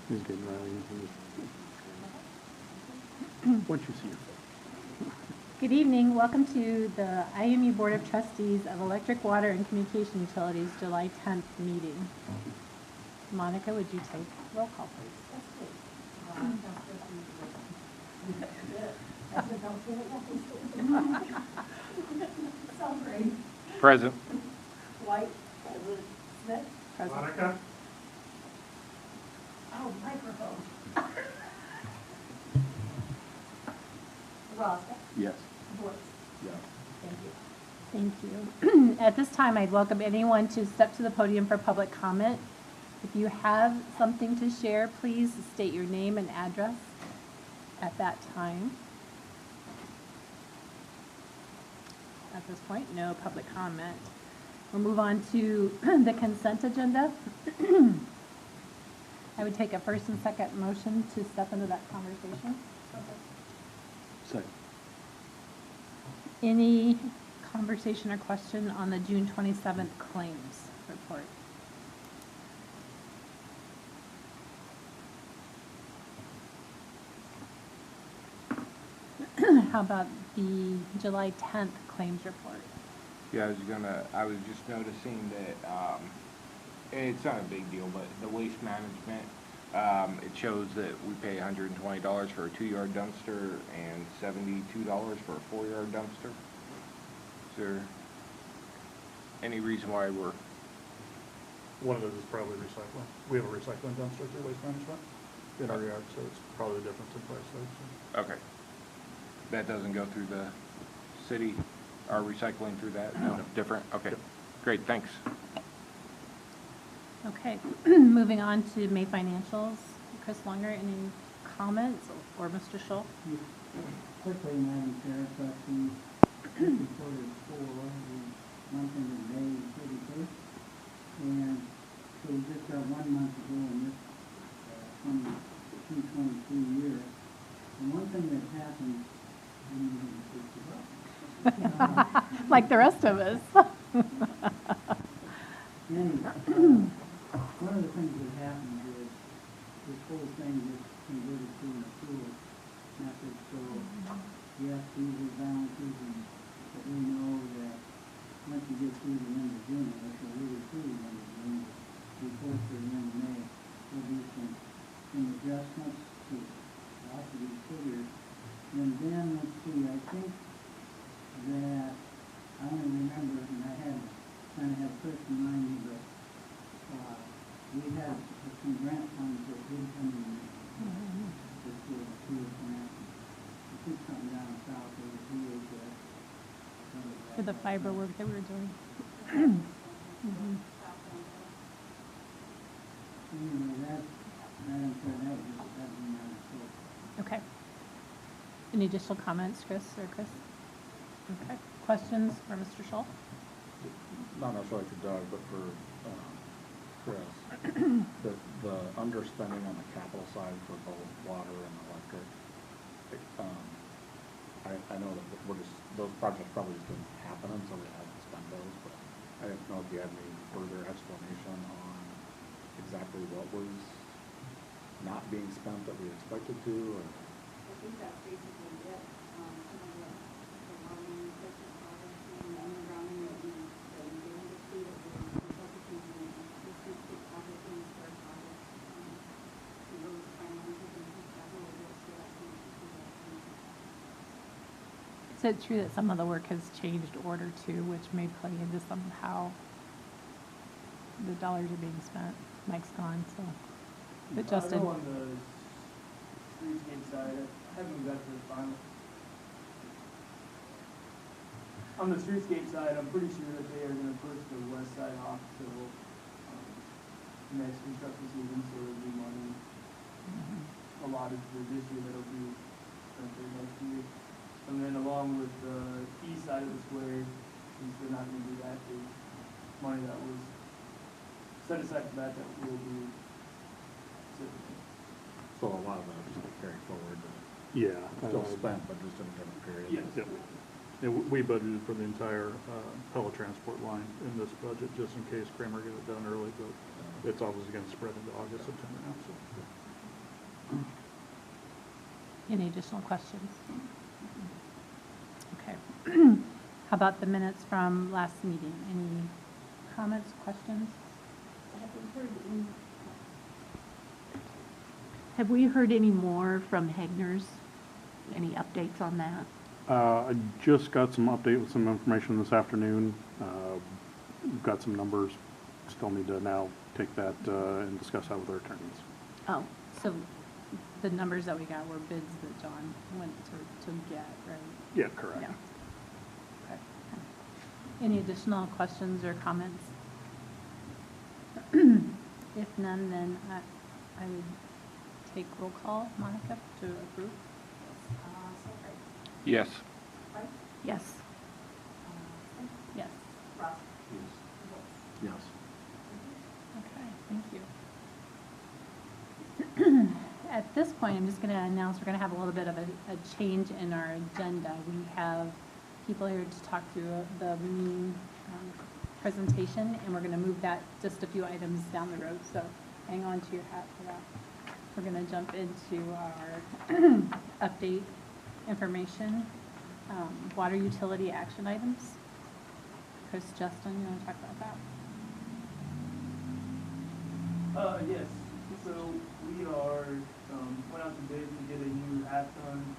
He's getting Riley. Once you see your face. Good evening. Welcome to the IMU Board of Trustees of Electric, Water, and Communication Utilities July 10th meeting. Monica, would you take roll call, please? Present. White. Smith. Present. Monica? Oh, microphone. Roscoe. Yes. Boyce. Yeah. Thank you. Thank you. At this time, I'd welcome anyone to step to the podium for public comment. If you have something to share, please state your name and address at that time. At this point, no public comment. We'll move on to the consent agenda. I would take a first and second motion to step into that conversation. Second. Any conversation or question on the June 27th claims report? How about the July 10th claims report? Yeah, I was just noticing that, it's not a big deal, but the waste management, it shows that we pay $120 for a 2-yard dumpster and $72 for a 4-yard dumpster. Is there any reason why we're? One of those is probably recycling. We have a recycling dumpster through Waste Management in our yard, so it's probably the difference in price there. So. Okay. That doesn't go through the city, our recycling through that? No. Different? Okay. Yep. Great, thanks. Okay, moving on to May financials. Chris Lunger, any comments, or Mr. Schultz? Quickly, Madam Chair, Trustees, reported for the month ended May 31st, and so we just got 1 month ago in this 22-23 year. And one thing that happened, Like the rest of us. anyway, one of the things that happened is this whole thing gets converted to an accrual method, so yes, these are balances, but we know that once you get through the end of June, which are really through the end of June, before to the end of May, there'll be some adjustments to lots of these figures. And then, let's see, I think that I only remember, and I had kind of have Chris remind me, but we had some grant funds that did come in this year, grant. I think something down south there was DHS. For the fiber work that we were doing. Anyway, that was my report. Okay. Any additional comments, Chris or Chris? Okay. Questions for Mr. Schultz? Not necessarily for Doug, but for Chris. the underspending on the capital side for both water and electric. I know that those projects probably just didn't happen until we had to spend those, but I didn't know if you had any further explanation on exactly what was not being spent that we expected to, or. I think that's basically it. Some of the water replacement projects and the undergrounding that we did in the state of the focusing on the streetscape project and the square project. And those finances and capital will stay up to. Is it true that some of the work has changed order too, which may play into somehow the dollars are being spent? Mike's gone, so. But Justin. I know on the streetscape side, I haven't got to the final. On the streetscape side, I'm pretty sure that they are going to push the west side off till next construction season, so there'll be money allotted for this year that'll be spent there next year. And then along with the east side of the square, since they're not going to do that, there's money that was set aside for that will be typical. So a lot of that is just carried forward. Yeah. Still spent, but just in a different period. Yes. Yep. And we budgeted for the entire pellet transport line in this budget, just in case Kramer get it done early, but it's obviously going to spread into August, September now. So. Any additional questions? Okay. How about the minutes from last meeting? Any comments, questions? Have we heard any more from Hegner's? Any updates on that? I just got some update with some information this afternoon. We've got some numbers. Still need to now take that and discuss that with our attorneys. Oh, So the numbers that we got were bids that John went to get, right? Yeah, correct. Yeah. Okay. Any additional questions or comments? If none, then I would take roll call, Monica, to approve. Yes. yes. Yes. Yes. Okay, thank you. At this point, I'm just going to announce we're going to have a little bit of a change in our agenda. We have people here to talk through the meeting presentation, and we're going to move that just a few items down the road, so hang on to your hat for that. We're going to jump into our update information, water utility action items. Chris, Justin, you want to talk about that? Yes, so we are, went out to bid to get a new half-ton,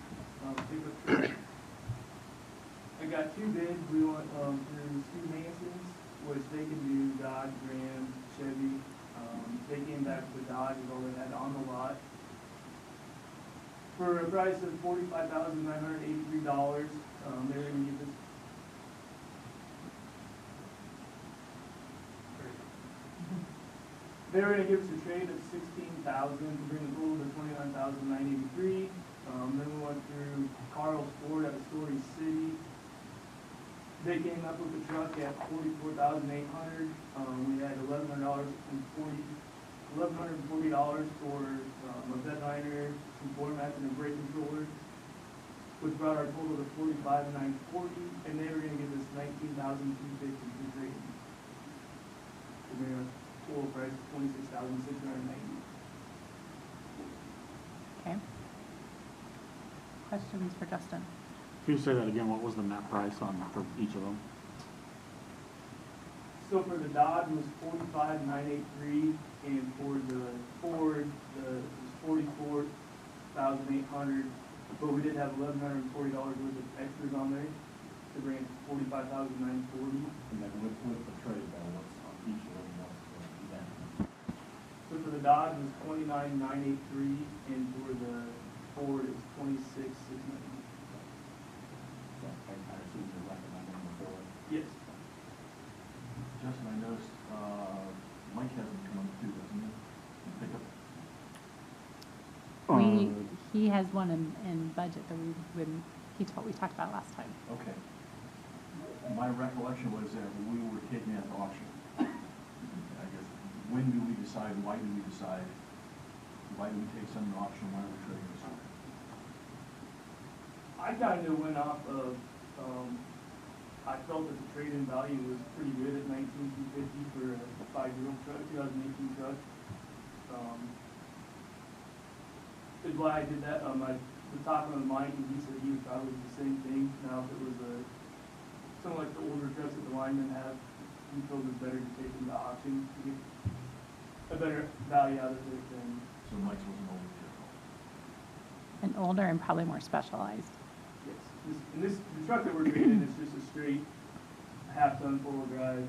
pickup truck. I got two bids. We went, through Stu Hanson's, which they can do Dodge, Ram, Chevy. They came back with the Dodge, is all they had on the lot. For a price of $45,983, they were gonna give us. They were gonna give us a trade of $16,000 to bring the total to $29,983. Then we went through Carl's Ford at Story City. They came up with the truck at $44,800. We had $1,140 for a bed liner, some floor mats, and a brake controller, which brought our total to $45,940, and they were gonna give us $19,250 for trade. So we have a total price of $26,690. Okay. Questions for Justin? Can you say that again? What was the net price for each of them? So for the Dodge was $45,983, and for the Ford, it was $44,800, but we did have $1,140 worth of extras on there to bring it to $45,940. And then with the trade, though, what's on each of them, what's the net? So for the Dodge was $29,983, and for the Ford it was $26,690. So I assume you're recommending the Ford. Yes. Justin, I noticed, Mike hasn't come up too, doesn't he? Pick up. He has one in budget that we talked about last time. Okay. My recollection was that we were taking that to auction. I guess, when do we decide, why do we decide, why do we take some to auction, why are we trading this one? I kind of went off of, I felt that the trade-in value was pretty good at $19,250 for a 5-year-old truck, 2018 truck. Is why I did that. I was talking with Mike, and he said he would probably do the same thing. Now, if it was something like the older trucks that the linemen have, he feels it's better to take them to auction to get a better value out of it than. So Mike's was an older vehicle. And older and probably more specialized. Yes. The truck that we're trading is just a straight half-ton four-wheel drive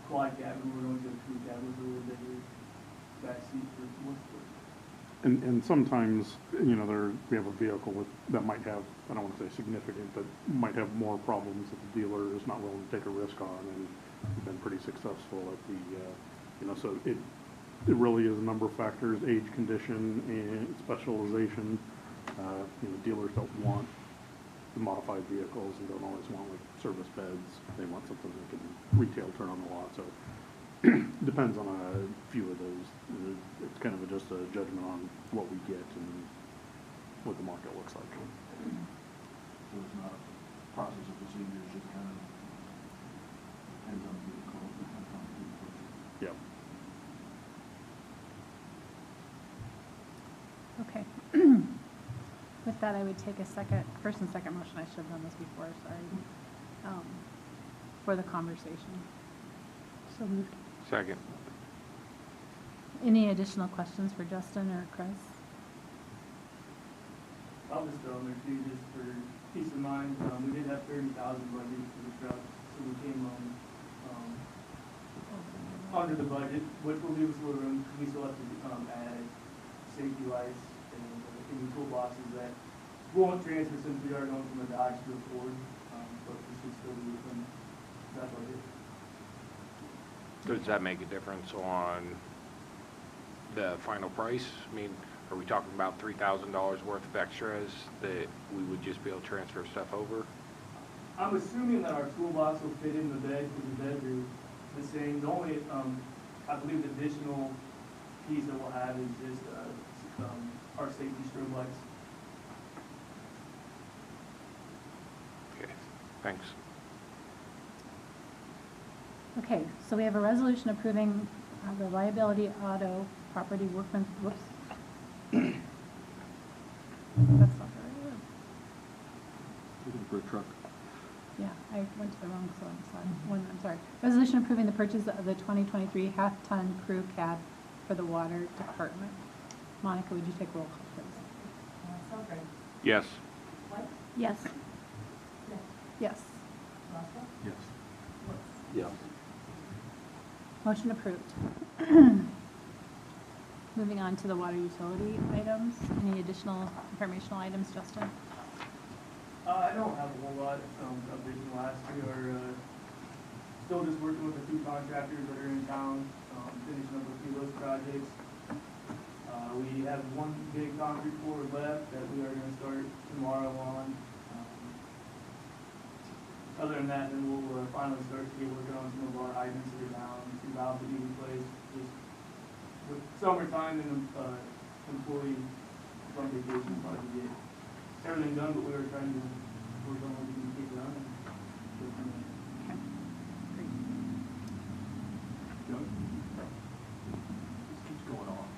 quad cabin. We're going to a crew cabin with a little bigger back seat for more sport. And sometimes, we have a vehicle that might have, I don't want to say significant, but might have more problems that the dealer is not willing to take a risk on, and we've been pretty successful at so it really is a number of factors: age, condition, and specialization. Dealers don't want the modified vehicles and don't always want like service beds. They want something that can retail turn on the lot. So depends on a few of those. It's kind of just a judgment on what we get and what the market looks like. So it's not a process of procedure, it's just kind of depends on the vehicle, depends on the vehicle. Yep. Okay. that, I would take a first and second motion, I should have done this before, sorry, for the conversation. So moved. Second. Any additional questions for Justin or Chris? I'll just throw in there too, just for peace of mind, we did have 30,000 budget for the truck, so we came under the budget, which will leave us a little room, we still have to, add safety lights and any toolboxes that won't transfer since we are going from a Dodge to a Ford, but we should still be within that budget. Does that make a difference on the final price? I mean, are we talking about $3,000 worth of extras that we would just be able to transfer stuff over? I'm assuming that our toolbox will fit in the bed, because the bedroom the same. The only, I believe the additional piece that we'll have is just, our safety strobe lights. Okay, thanks. Okay, so we have a resolution approving the liability auto property workman, whoops. That's not the right word. Looking for a truck. Yeah, I went to the wrong one, I'm sorry. Resolution approving the purchase of the 2023 half-ton crew cab for the water department. Monica, would you take roll call, please? Selfridge. Yes. White. Yes. Smith. Yes. Roscoe. Yes. Woods. Yes. Motion approved. Moving on to the water utility items. Any additional informational items, Justin? I don't have a whole lot, updates from last year, still just working with the two contractors that are in town, finishing up a few of those projects. We have one big concrete pour left that we are gonna start tomorrow on. Other than that, then we'll, finally start to get working on some of our hydrants that are down, some valves that need replaced, just with summertime and, employee from vacation, probably get everything done, but we were trying to work on what we can get done and go from there. Okay, great. Doug? This keeps going on.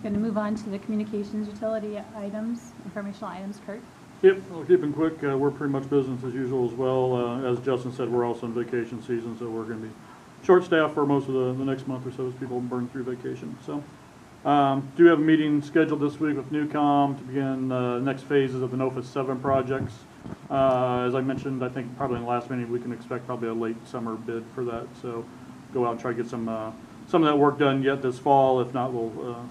Going to move on to the communications utility items, informational items. Kurt? Yep, I'll keep them quick. We're pretty much business as usual as well. As Justin said, we're also in vacation season, so we're going to be short-staffed for most of the next month or so as people burn through vacation. So, do have a meeting scheduled this week with Newcom to begin next phases of the NOFA 7 projects. As I mentioned, I think probably in the last meeting we can expect probably a late summer bid for that. So, go out and try to get some of that work done yet this fall. If not, we'll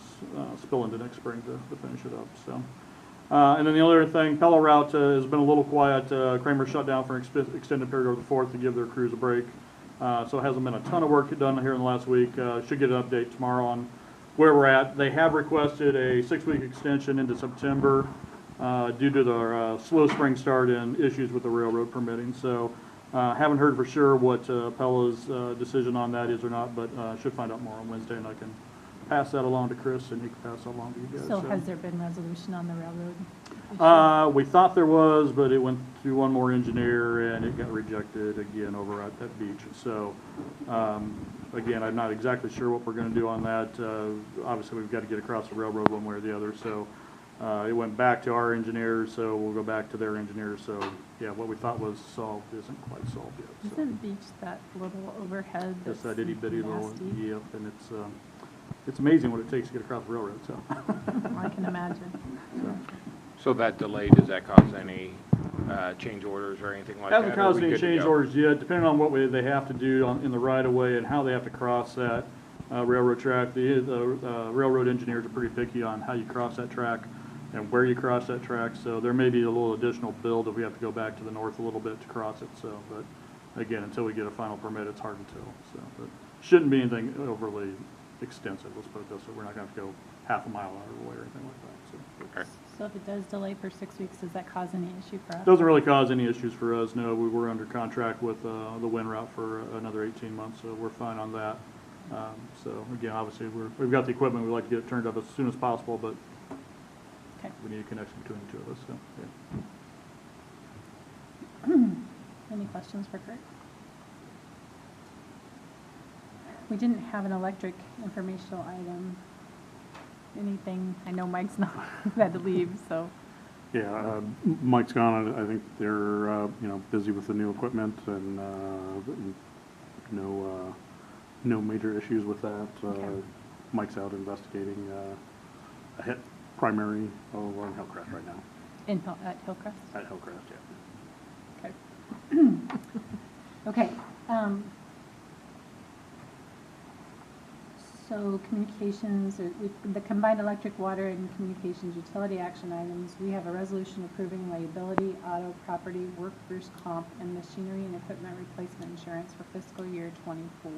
spill into next spring to finish it up. So. And then the other thing, Pella Route has been a little quiet. Kramer shut down for an extended period over the 4th to give their crews a break. So it hasn't been a ton of work done here in the last week. Should get an update tomorrow on where we're at. They have requested a 6-week extension into September due to their slow spring start and issues with the railroad permitting. So haven't heard for sure what Pella's decision on that is or not, but should find out more on Wednesday, and I can pass that along to Chris, and he can pass that along to you guys. So has there been resolution on the railroad issue? We thought there was, but it went through one more engineer, and it got rejected again over at that beach. So, again, I'm not exactly sure what we're going to do on that. Obviously, we've got to get across the railroad one way or the other. So, it went back to our engineers, so we'll go back to their engineers. So, yeah, what we thought was solved isn't quite solved yet. So. Isn't beach that little overhead Just that's that itty bitty little, nasty? yep, and it's amazing what it takes to get across the railroad. So. I can imagine. So that delay, does that cause any change orders or anything like that? Hasn't or are caused we any good to change go? orders yet, depending on what they have to do in the right of way and how they have to cross that railroad track. The railroad engineers are pretty picky on how you cross that track and where you cross that track. So there may be a little additional build if we have to go back to the north a little bit to cross it. So, but again, until we get a final permit, it's hard to tell. So, but shouldn't be anything overly extensive. Let's put it this way: we're not going to have to go half a mile out of the way or anything like that. So. Okay. So if it does delay for 6 weeks, does that cause any issue for us? Doesn't really cause any issues for us. No, we were under contract with the wind route for another 18 months, so we're fine on that. So again, obviously, we've got the equipment. We'd like to get it turned up as soon as possible, but Okay. we need a connection between the two of us. So, yeah. Any questions for Kurt? We didn't have an electric informational item. Anything, I know Mike's not, had to leave, so. Yeah, Mike's gone. I think they're, busy with the new equipment and, no major issues with that. Okay. Mike's out investigating, a hit primary over on Hillcrest right now. At Hillcrest? At Hillcrest, yeah. Okay. Okay, so communications, the combined electric, water, and communications utility action items, we have a resolution approving liability, auto, property, workers' comp, and machinery and equipment replacement insurance for fiscal year '24.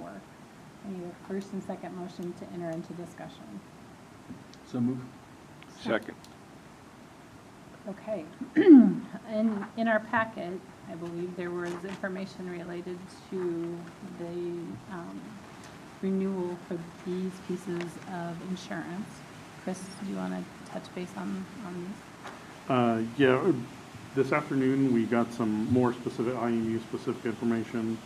I need a first and second motion to enter into discussion. So move. Second. Okay. In our packet, I believe there was information related to the renewal for these pieces of insurance. Chris, do you want to touch base on these? Yeah, this afternoon we got some more specific, IMU-specific information.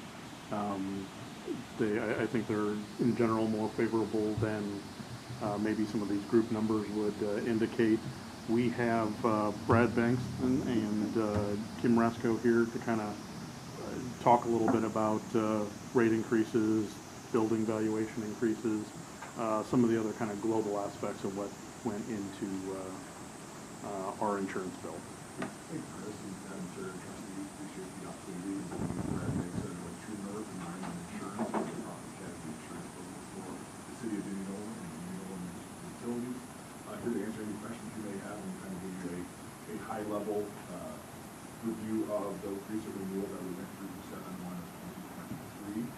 I think they're in general more favorable than maybe some of these group numbers would indicate. We have Brad Banks and Kim Rasko here to kind of talk a little bit about rate increases, building valuation increases, some of the other kind of global aspects of what went into our insurance bill. Hey, Chris, and Madam Chair, Trustees, appreciate the opportunity to be Brad Banks, True North and Iron Insurance, and the property casualty insurance program for the city of Indianola and Indianola Municipal Utilities. Here to answer any questions you may have and kind of give you a high-level review of the recent renewal that we went through 7/1 of 2023.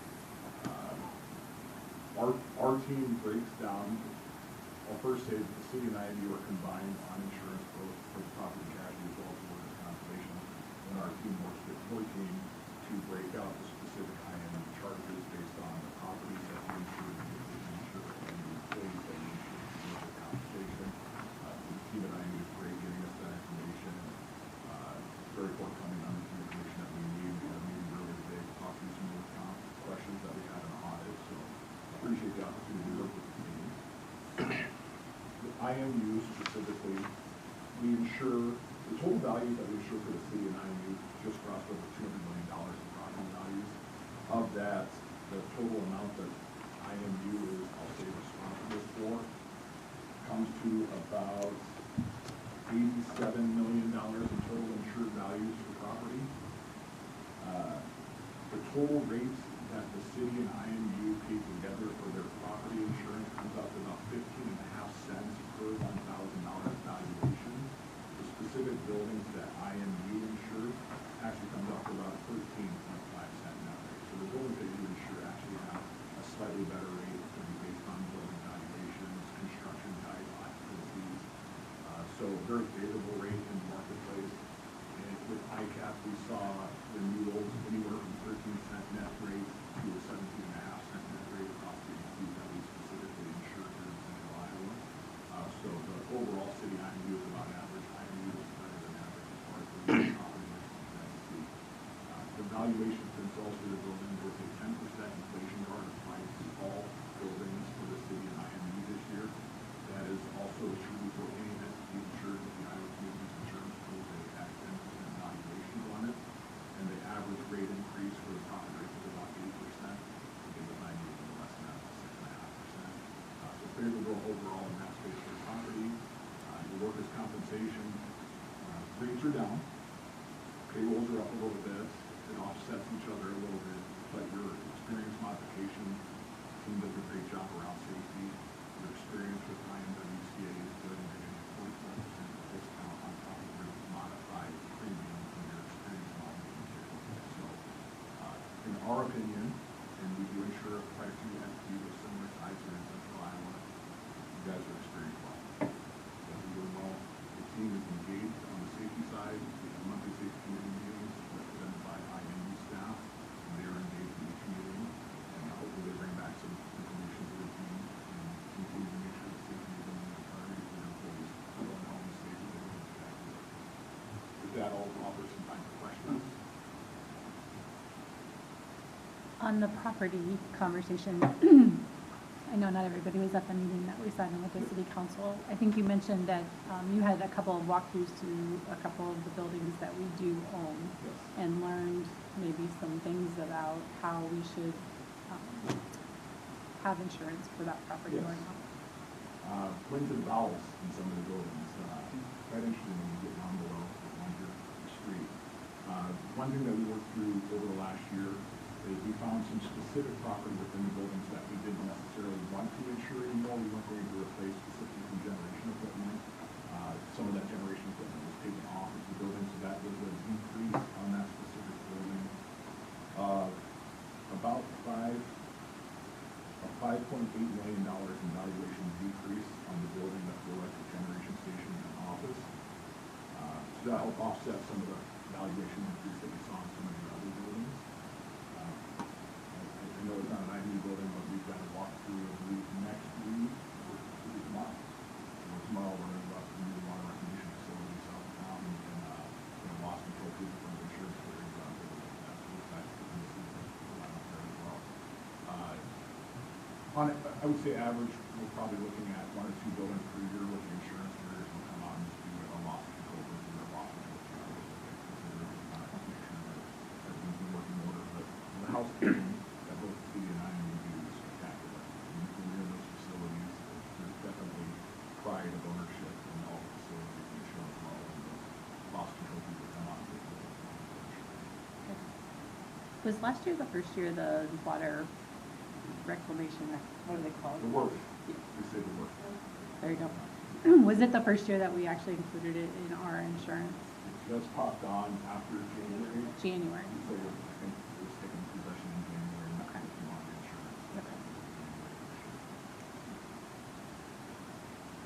Our team breaks down. I'll first say that the city and IMU are combined on insurance, both for the property casualty as well as workers' compensation. And our team works with your team to break out the specific IMU charges based on the properties that we insure, and the employees that we insure for workers' compensation. The team at IMU is great getting us that information. Very forthcoming on the information that we need. We had a meeting earlier today to talk through some more questions that we had in the audit. So appreciate the opportunity to work with the team. The IMU specifically, we insure, the total values that we insure for the city and IMU just crossed over $200 million in property values. Of that, the total amount that IMU is, I'll say, responsible for comes to about $87 million in total insured values for property. The total rates that the city and IMU pay together for their property insurance comes out to about 15.5 cents per $1,000 valuation. The specific buildings that IMU insures actually comes out to about 13.5 cent net rate. So the buildings that you insure actually have a slightly better rate. It's going to be based on building valuations, construction type, occupancies. So very favorable rate in the marketplace. And with ICAP, we saw renewals anywhere from 13-cent net rate to a 17.5-cent net rate across the agencies that we specifically insure here in Central Iowa. So the overall city IMU is about average. IMU is better than average as far as the property risk that we see. The valuations themselves for the building, there's a 10% inflation guard applied to all buildings for the city and IMU this year. That is also true for any entity insured with the Iowa Communities Insurance Pool. They have 10% valuation on it. And the average rate increase for the property rate is about 8%. Again, the IMU is a little less than that, 6.5%. So favorable overall in that space for property. Your workers' compensation rates are down. Payrolls are up a little bit. It offsets each other a little bit. But your experience modification team does a great job around safety. Your experience with IMWCA is good, and they're getting a 44% discount on top of your modified premium from your experience modification. So, in our opinion, and we do insure quite a few entities with similar size here in Central Iowa, you guys are experienced well. You're doing well. The team is engaged on the safety side. We have monthly safety committee meetings represented by IMU staff, and they are engaged in each meeting. And hopefully they bring back some information to the team and continue to make sure that safety is a priority for their employees. Going home safe as they go back to work. With that, I'll offer some time for questions. On the property conversation, I know not everybody was at the meeting that we sat in with the city council. I think you mentioned that you had a couple of walkthroughs to a couple of the buildings that we do own Yes. and learned maybe some things about how we should have insurance for that property or Yes. not. Wins and vowels in some of the buildings, quite interesting when you get down below under the street. One thing that we worked through over the last year is we found some specific property within the buildings that we didn't necessarily want to insure anymore. We weren't going to replace specifically generation equipment. Some of that generation equipment was taken off of the building, so that was a decrease on that specific building. About $5.8 million in valuation decrease on the building that the electric generation station and office. So that helped offset some of the valuation increase that we saw in some of the other buildings. I know it's not an IMU building, but we've got to walk through next week, tomorrow. Tomorrow we're going to walk through the water reclamation facility south of town and loss control people from the insurance carriers out there. That's as well. On it, I would say average, we're probably looking at 1 or 2 buildings per year with the insurance carriers will come out and just do a loss control versus a loss control. Make sure that everything's in working order, but the housekeeping that both the city and I do is spectacular. When you're in those facilities, there's definitely pride of ownership in all the facilities and insurance well, and the loss control people come out and get the Was last year the first year the water reclamation, what do they call it? The work. Yeah. We say the work. There you go. Was it the first year that we actually included it in our insurance? It just popped on after January. January. So I think it was taken possession in January, and Okay. taken on insurance. Okay.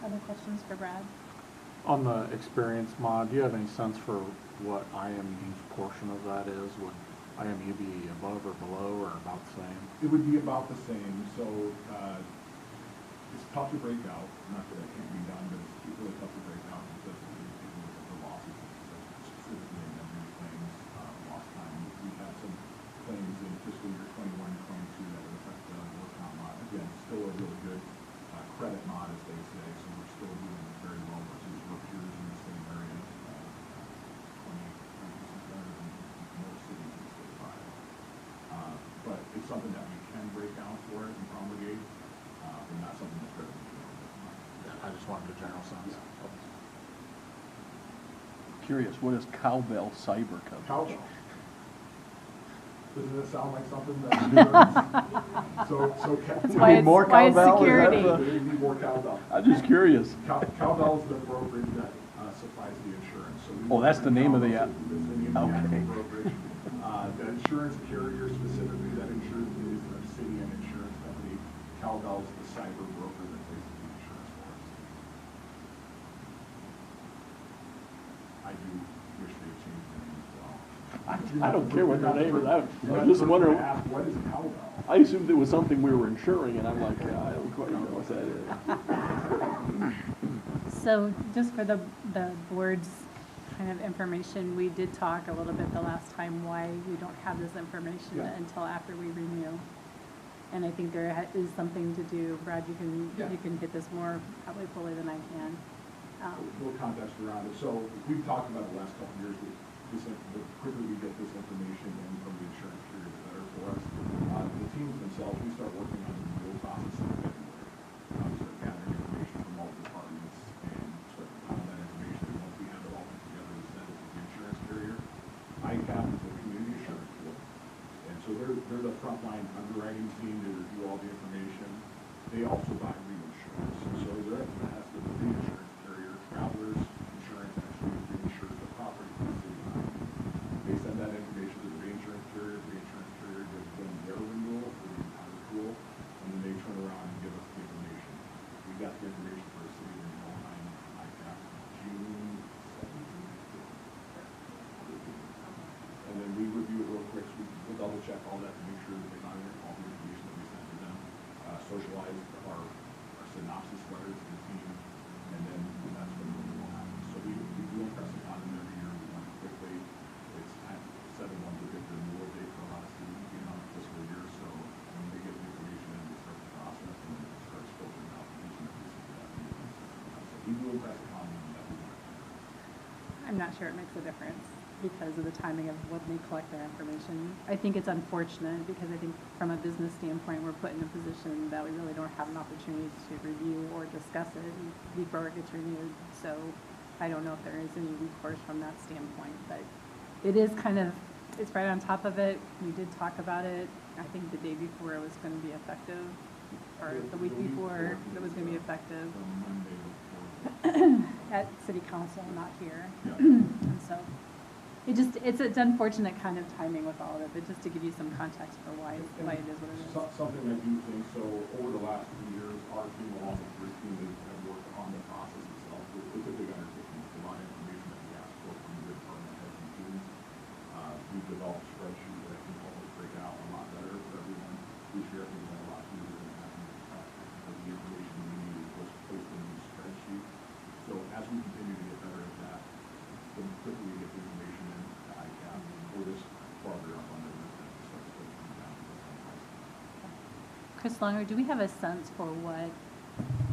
Other questions for Brad? On the experience mod, do you have any sense for what IMU's portion of that is? Would IMU be above or below or about the same? It would be about the same, so, it's tough to break out, not that it can't be done, but it's really tough to break out because of the losses, specifically in memory claims, lost time. We had some claims in fiscal year 21 and 22 that would affect the work comp mod. Again, still a really good, credit mod, as they say, so we're still doing very well versus our peers in the same area, 20% better than most cities in the state of Iowa. But it's something that we can break out for it and promulgate, but not something that's very I just wanted a general sense. Curious, what is cowbell cyber coverage? Cowbell. Doesn't it sound like something that? That's We why need it's, more why it's cowbell? Is that security. the- We need more cowbell. I'm just curious. Cowbell's the brokerage that supplies the insurance. So we Oh, that's the name of the Cowbell's the name of the Okay. actual brokerage. The insurance carrier specifically that insures is the city and insurance company. Cowbell's the cyber broker that places the insurance for us. I do wish they changed the name as well. I don't care what their name is. You're I'm not just supposed to wondering. ask, what is cowbell? I assumed it was something we were insuring, and I'm like, I don't quite know what that is. So just for the board's kind of information, we did talk a little bit the last time why we don't have this information Yeah. until after we renew. And I think there is something to do. Brad, you Yeah. can hit this more probably fully than I can. Little context around it. So we've talked about the last couple of years, that the quicker we get this information in from the insurance carrier, the better for us. The teams themselves, we start working on the renewal process in February. Start gathering information from all the departments and start compiling that information. And once we have it all put together, we send it to the insurance carrier. ICAP is the community insurance pool. And so they're the frontline underwriting team to review all the information. They also buy reinsurance. So that has the reinsurance carrier, Travelers Insurance actually reinsures the property for the city line. They send that information to the reinsurance carrier gives them their renewal for the entire pool, and then they turn around and give us the information. We got the information for a city renewal line, ICAP, June 17th. And then we review it real quick, so we'll double check all that to make sure that they honor all the information that we sent to them. Socialize our I'm not sure it makes a difference because of the timing of when they collect their information. I think it's unfortunate because I think from a business standpoint, we're put in a position that we really don't have an opportunity to review or discuss it before it gets renewed. So I don't know if there is any recourse from that standpoint, but it is kind of, it's right on top of it. We did talk about it. I think the day before it was going to be effective, or the week before it was going to be effective The Monday before. at city council, not here. Yeah. And so it's unfortunate kind of timing with all of it, but just to give you some context for why it is what it is. Something I do think, so over the last 2 years, our team along with your team have worked on the process itself. It's a big undertaking. It's a lot of information that we ask for from the department heads and teams. We've developed spreadsheets that I think help us break out a lot better for everyone. We share everything a lot easier than having the information we need was placed in these spreadsheets. So as we continue to get better at that, the quicker we get the information in to ICAP, we're just farther up on the list and start to come down to the price. Chris Longer, do we have a sense for what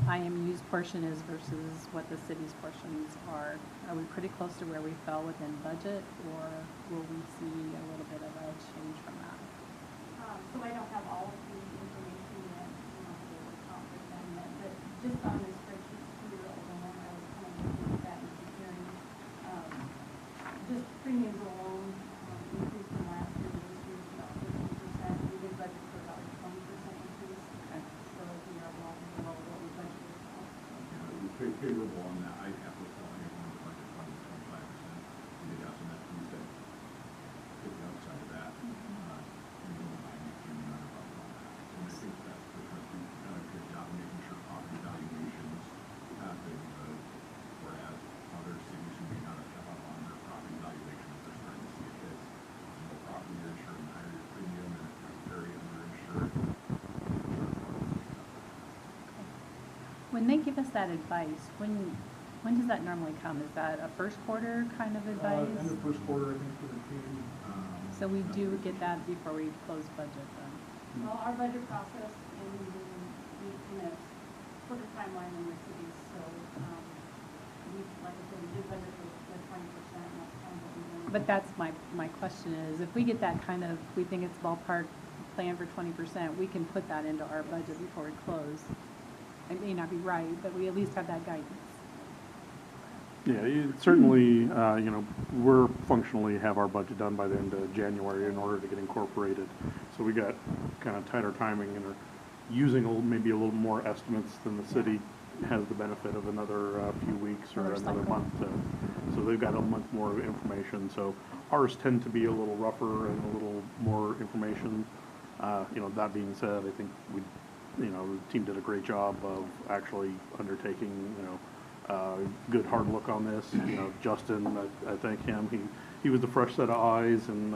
IMU's portion is versus what the city's portions are? Are we pretty close to where we fell within budget, or will we see a little bit of a change from that? So I don't have all of the information yet, to talk with them yet, but just on the spreadsheets here alone, I was kind of looking at that and comparing, just premiums alone, increased from last year to this year, about 15%. We did budget for about a 20% increase. Okay. So we are well below what we budgeted for. We pay favorable on that. ICAP was telling everyone the budget fund was 25%. We did have some estimates that hit the outside of that. And we don't mind making another bump on that. And I think that's because we've done a good job of making sure property valuations have been good, whereas other cities who may not have kept up on their property valuations are starting to see it as more property you're insured and higher your premium, and if you're very underinsured. When they give us that advice, when does that normally come? Is that a first quarter kind of advice? End of first quarter, I think, for the team. So we do get that before we close budget then? Well, our budget process in a quicker timeline than the cities, so, we, like I said, we did budget for the 20%, and that's kind of what we want. But that's my question is, if we get that kind of, we think it's ballpark plan for 20%, we can put that into our budget before we close. It may not be right, but we at least have that guidance. Yeah, certainly, we're functionally have our budget done by the end of January in order to get incorporated. So we got kind of tighter timing and are using maybe a little more estimates than the city has the benefit of another few weeks or another month. So they've got a month more information. So ours tend to be a little rougher and a little more information. That being said, I think the team did a great job of actually undertaking, good hard look on this. Justin, I thank him. He was the fresh set of eyes, and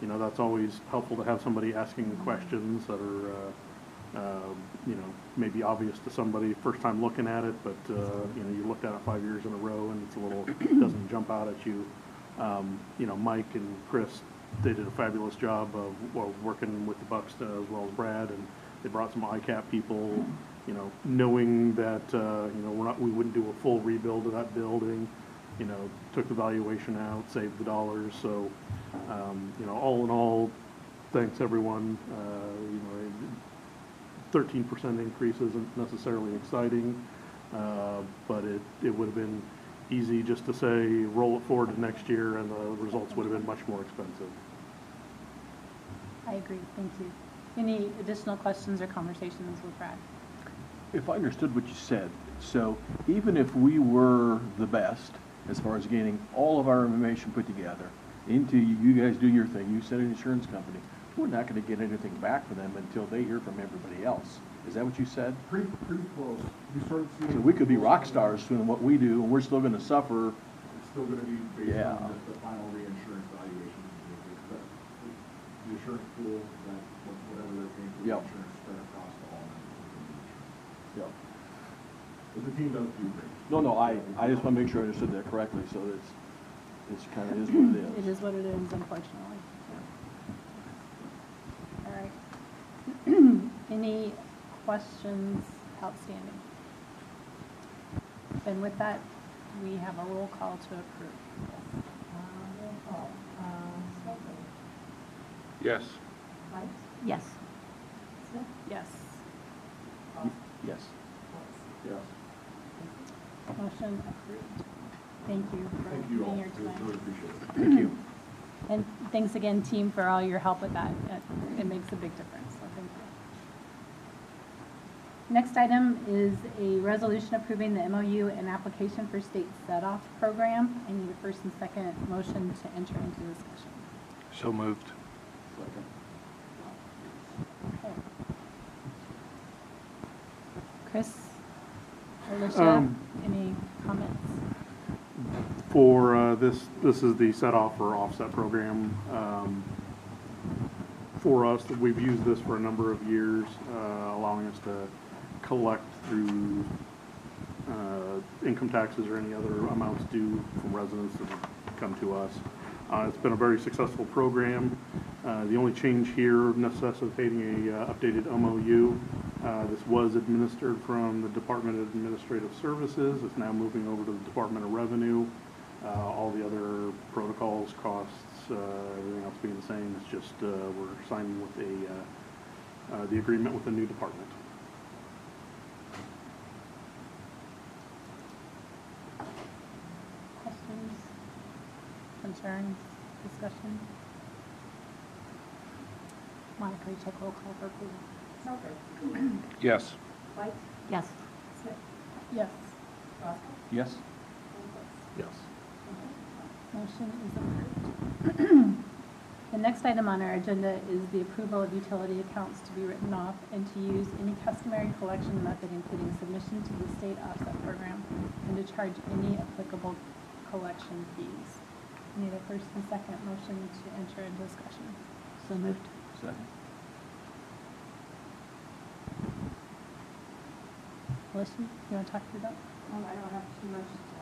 that's always helpful to have somebody asking questions that are maybe obvious to somebody first time looking at it, but you looked at it 5 years in a row and it's a little doesn't jump out at you. Mike and Chris, they did a fabulous job of working with the Bucks as well as Brad, and they brought some ICAP people. Knowing that, we wouldn't do a full rebuild of that building, took the valuation out, saved the dollars. So, all in all, thanks everyone. 13% increase isn't necessarily exciting, but it would have been easy just to say, roll it forward to next year, and the results would have been much more expensive. I agree, thank you. Any additional questions or conversations with Brad? If I understood what you said, so even if we were the best as far as getting all of our information put together into you guys do your thing, you said an insurance company, we're not going to get anything back from them until they hear from everybody else. Is that what you said? Pretty close. We started seeing. So we could be rock stars doing what we do, and we're still going to suffer. It's still going to be based Yeah. on the final reinsurance valuation. The insurance pool, that whatever they're paying for the Yep. insurance spread across all members of the insurance. Yeah. But the team does do great. No, I just want to make sure I understood that correctly, so it's kind of is what it is. It is what it is, unfortunately. All right. Any questions outstanding? And with that, we have a roll call to approve. Roll call. Smelter. Yes. White. Yes. Smith. Yes. Roscoe. Yes. Lewis. Yes. Motion approved. Thank you for Thank you all, being here tonight. really appreciate it. Thank you. And thanks again, team, for all your help with that. It makes a big difference, so thank you. Next item is a resolution approving the MOU and application for state set-off program. I need a first and second motion to enter into discussion. So moved. Second. Okay. Chris, Alicia, any comments? For this is the set-off or offset program. For us, we've used this for a number of years, allowing us to collect through income taxes or any other amounts due from residents that come to us. It's been a very successful program. The only change here necessitating a updated MOU. This was administered from the Department of Administrative Services. It's now moving over to the Department of Revenue. All the other protocols, costs, everything else being the same. It's just we're signing with the agreement with the new department. Questions, concerns, discussion? Monica, you take roll call for approval. Smelter. Yes. White. Yes. Smith. Yes. Roscoe. Yes. And Lewis. Yes. Motion is approved. The next item on our agenda is the approval of utility accounts to be written off and to use any customary collection method, including submission to the state offset program, and to charge any applicable collection fees. Need a first and second motion to enter into discussion. So moved. Second. Alicia, you want to talk through that? I don't have too much to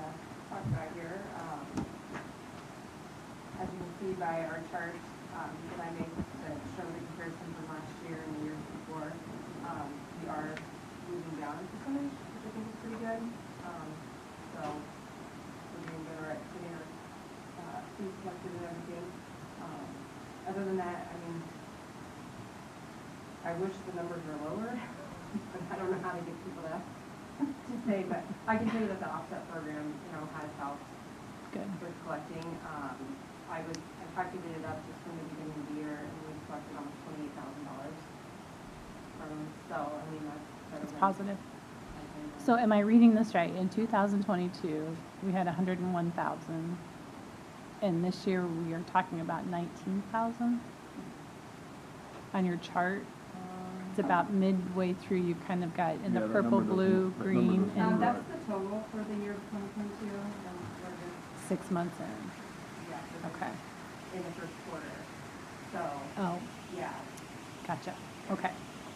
talk about here. As you can see by our chart that I made that show the comparison from last year and the years before, we are moving down a percentage, which I think is pretty good. So we're doing better at getting our fees collected and everything. Other than that, I mean, I wish the numbers were lower, but I don't know how to get people to say, but I can tell you that the offset program, has helped Good. with collecting. I calculated it up just from the beginning of the year, and we collected almost $28,000 from, so, I mean, that's better It's than. positive. I think. So am I reading this right? In 2022, we had 101,000, and this year we are talking about 19,000? On your chart, it's about midway through, you kind of got in the Yeah, that purple, number blue, doesn't- that green, number doesn't and look That's the total for the year of 2022, and we're just, 6 months in. yeah, so this Okay. is in the first quarter. So, Oh, yeah, gotcha. Okay.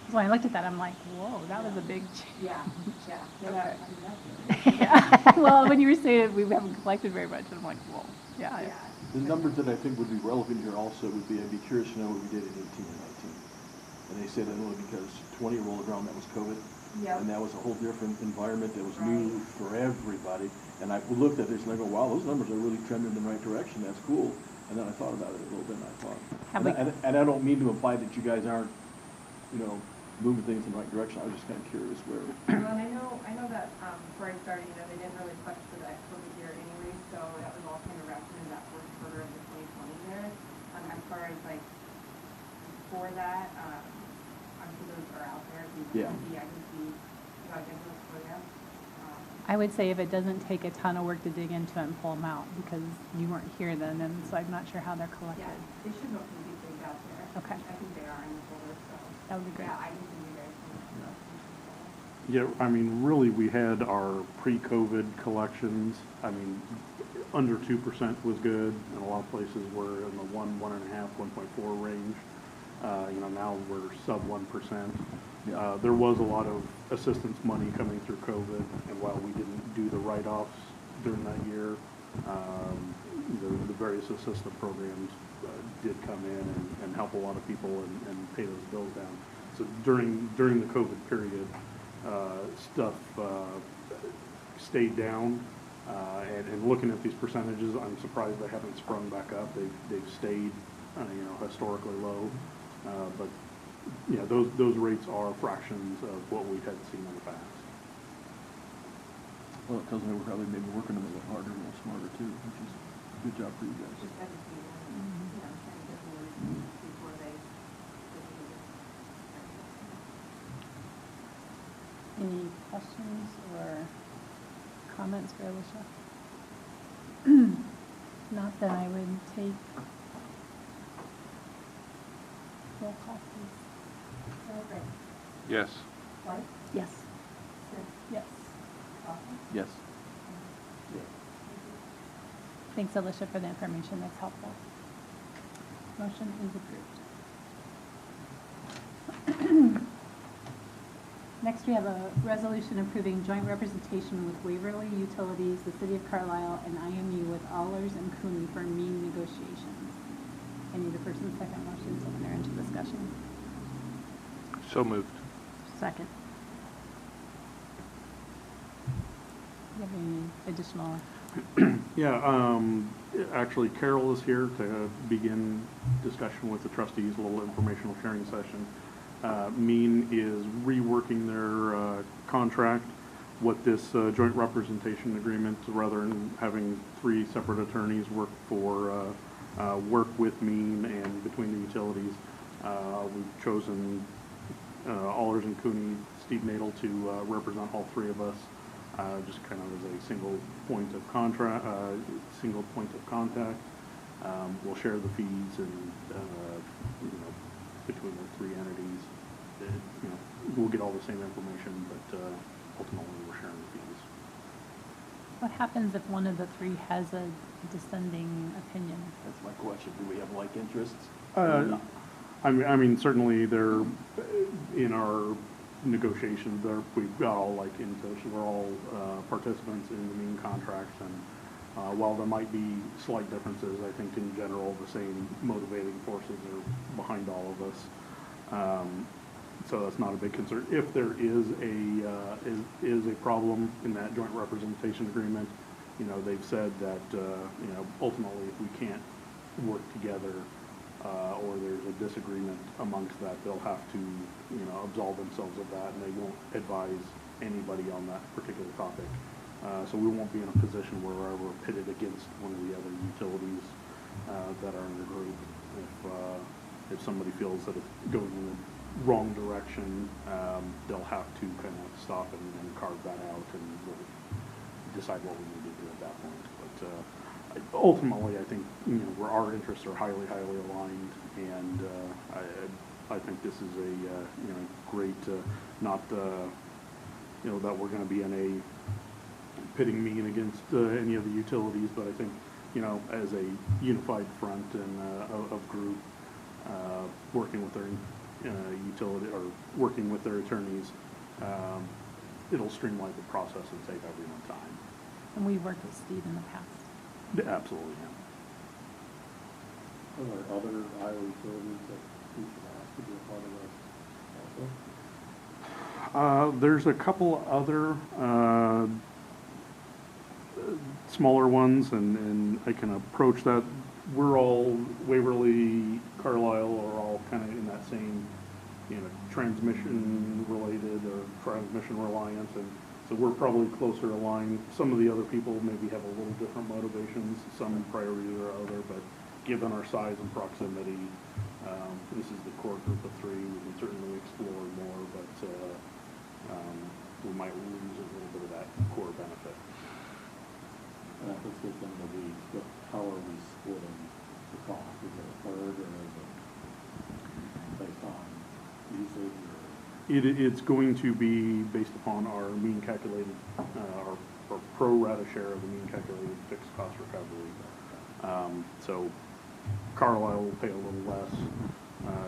So when I looked at that, I'm like, whoa, that was a big change. yeah, yeah. No, Okay. I mean, that's Yeah. Well, when you were saying it, we haven't collected very much, I'm like, whoa, yeah. yeah. The numbers that I think would be relevant here also would be, I'd be curious to know what we did in 18 and 19. And they said that only because 20 rolled around, that was COVID. Yep. And that was a whole different environment that was new Right. for everybody. And I looked at this and I go, wow, those numbers are really trending in the right direction, that's cool. And then I thought about it a little bit and I thought, Have and we- I, and I don't mean to imply that you guys aren't, moving things in the right direction, I was just kind of curious where. Well, and I know that, before I started, they didn't really collect for that COVID year anyway, so that was all kind of wrapped into that first quarter of the 2020 year. As far as like, before that, I'm sure those are out there, if you Yeah. see, I can see, I get those for you. I would say if it doesn't take a ton of work to dig into it and pull them out, because you weren't here then, and so I'm not sure how they're collected. Yeah, they should hopefully be things out there. Okay. I think they are in the folder, so. That would be great. Yeah, I can send you guys some. Yeah, I mean, really, we had our pre-COVID collections. I mean, under 2% was good, and a lot of places were in the 1, 1.5, 1.4 range. Now we're sub 1%. There was a lot of assistance money coming through COVID, and while we didn't do the write-offs during that year, the various assistance programs did come in and help a lot of people and pay those bills down. So during the COVID period, stuff stayed down, And looking at these percentages, I'm surprised they haven't sprung back up. They've stayed, historically low. But, yeah, those rates are fractions of what we had seen in the past. Well, it tells me we're probably maybe working a little harder, a little smarter too, which is a good job for you guys. Just got to see them, trying to get the word before they. Any questions or comments for Alicia? Not that I would take roll call, please. Okay. Yes. White? Yes. Smith? Yes. Kaufman? Yes. Thanks, Alicia, for the information. That's helpful. Motion is approved. Next, we have a resolution approving joint representation with Waverly Utilities, the City of Carlisle, and IMU with Allers and Cooney for mean negotiations. I need a first and second motion to enter into discussion. So moved. Second. Do you have any additional? Yeah, actually Carol is here to begin discussion with the trustees, a little informational sharing session. Mean is reworking their contract. What this joint representation agreement, rather than having 3 separate attorneys work with Mean and between the utilities, we've chosen Allers and Cooney, Steve Nadel to represent all 3 of us. Just kind of as a single point of contact. We'll share the fees and, between the 3 entities, we'll get all the same information, but ultimately we're sharing the fees. What happens if one of the 3 has a dissenting opinion? That's my question. Do we have like interests? I mean, certainly they're in our negotiations. We've got all like interests. We're all participants in the Mean contracts, and while there might be slight differences, I think in general the same motivating forces are behind all of us. So that's not a big concern. If there is a problem in that joint representation agreement, they've said that ultimately if we can't work together or there's a disagreement amongst that, they'll have to absolve themselves of that, and they won't advise anybody on that particular topic. So we won't be in a position where we're pitted against one of the other utilities that are in the group. If somebody feels that it's going in the wrong direction, they'll have to kind of stop and carve that out, and we'll decide what we need to do at that point. But ultimately, I think where our interests are highly aligned, and I think this is a great not that we're going to be in a pitting Mean against any of the utilities, but I think as a unified front and of group working with their utility or working with their attorneys, it'll streamline the process and save everyone time. And we've worked with Steve in the past. Absolutely, yeah. Are there other Iowa utilities that we should ask to be a part of this also? There's a couple other smaller ones, and I can approach that. We're all, Waverly, Carlisle are all kind of in that same, transmission related or transmission reliance, and so we're probably closer aligned. Some of the other people maybe have a little different motivations, some priorities or other, but given our size and proximity, this is the core group of 3. We can certainly explore more, but we might lose a little bit of that core benefit. And that puts this into the weeds, but how are we splitting the cost? Is it a third, or is it based on usage, or? It's going to be based upon our mean calculated, our pro rata share of the mean calculated fixed cost recovery. So Carlisle will pay a little less,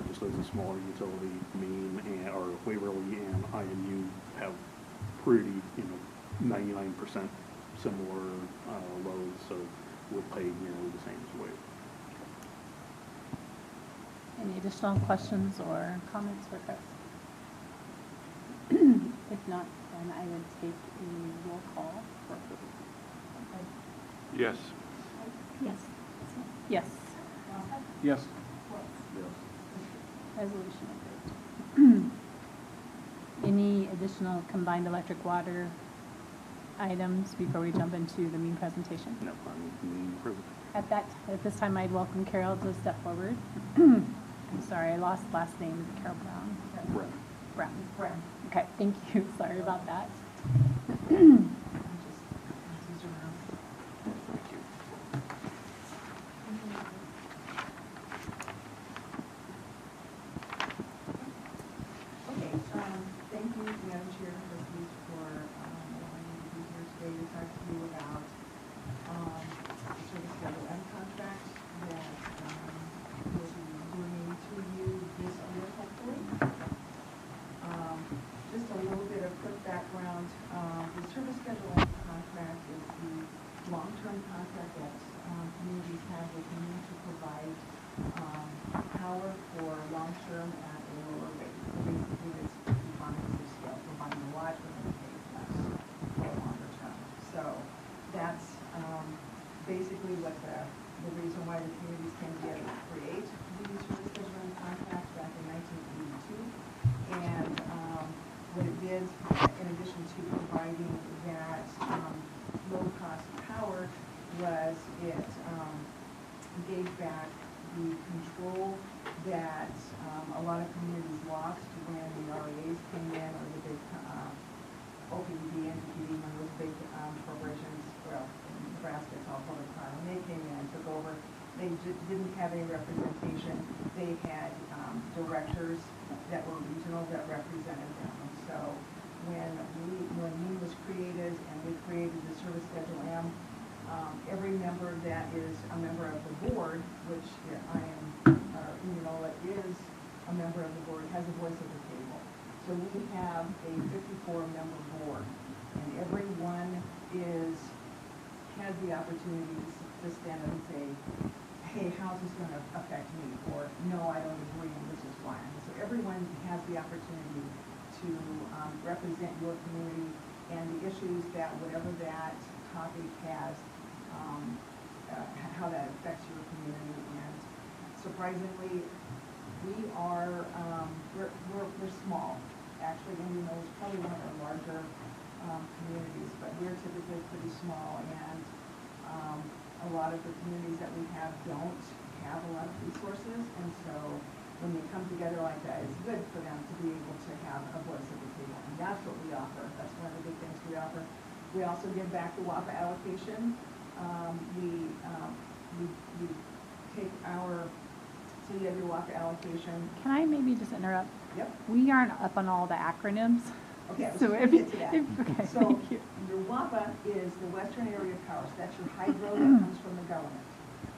just as a smaller utility. Mean or Waverly and IMU have pretty, 99% similar loads, so we'll pay nearly the same as Waverly. Any additional questions or comments for Chris? If not, then I would take a roll call for approval. Yes. Yes. Yes, Yes. resolution approved. Any additional combined electric water items before we jump into the main presentation? No, I'm approved. At this time, I'd welcome Carol to step forward. I'm sorry, I lost last name. Is it Carol Brown? Brett. Brown. Brown. Okay, thank you. Sorry about that. Okay, thank you, Madam Chair, Trustees, for allowing me to be here today to talk to you about the service schedule M contract that will be bringing to you this year, hopefully. Just a little bit of quick background. The service schedule M contract is the long-term contract that communities have with me to provide power for long-term at a lower rate. Basically, it's economies of scale. We're buying a lot, we're going to pay less for a longer term. So that's basically what the reason why the communities came together to create these service scheduling contracts back in 1982. And what it did, in addition to providing that low-cost power, was it gave back the control that a lot of communities lost when the REAs came in, or the big OPD, NPD, one of those big corporations. Well, in Nebraska, it's all public power. When they came in and took over, they didn't have any representation. They had directors that were regional that represented them. And so when WEAN was created and we created the Service Schedule M, every member that is a member of the board, which I am, Indianola is a member of the board, has a voice at the table. So we have a 54-member board, and everyone has the opportunity to stand up and say, hey, how's this going to affect me? Or, no, I don't agree, and this is why. And so everyone has the opportunity to represent your community and the issues that, whatever that topic has, how that affects your community. And surprisingly, we're small. Actually, Indianola is probably one of our larger communities, but we're typically pretty small, and a lot of the communities that we have don't have a lot of resources, and so when they come together like that, it's good for them to be able to have a voice at the table, and that's what we offer. That's one of the big things we offer. We also give back the WAPA allocation. We take so you have your WAPA allocation. Can I maybe just interrupt? Yep. We aren't up on all the acronyms. Okay, So let's if get to that. okay, So thank you. your WAPA is the Western Area Power. So that's your hydro that comes from the government.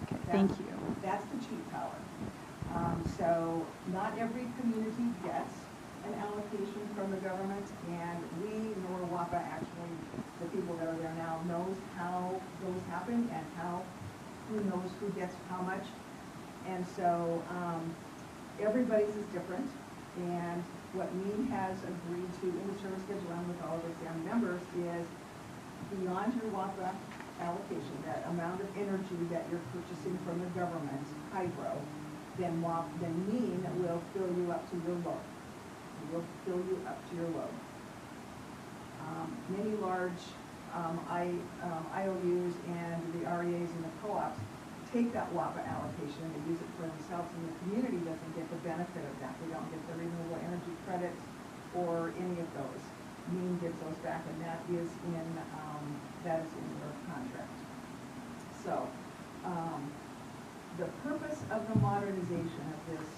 Okay, thank you. That's the cheap power. So not every community gets an allocation from the government, and we, nor WAPA, actually, the people that are there now, knows how those happen and who knows who gets how much. And so everybody's is different, and what WEAN has agreed to in the service schedule and with all of its members is beyond your WAPA allocation, that amount of energy that you're purchasing from the government, hydro, then WEAN will fill you up to your load. It will fill you up to your load. Many large IOUs and the REAs and the co-ops take that WAPA allocation and they use it for themselves, and the community doesn't get the benefit of that. They don't get the renewable energy credits or any of those. WEAN gives those back, and that is in your contract. So the purpose of the modernization of this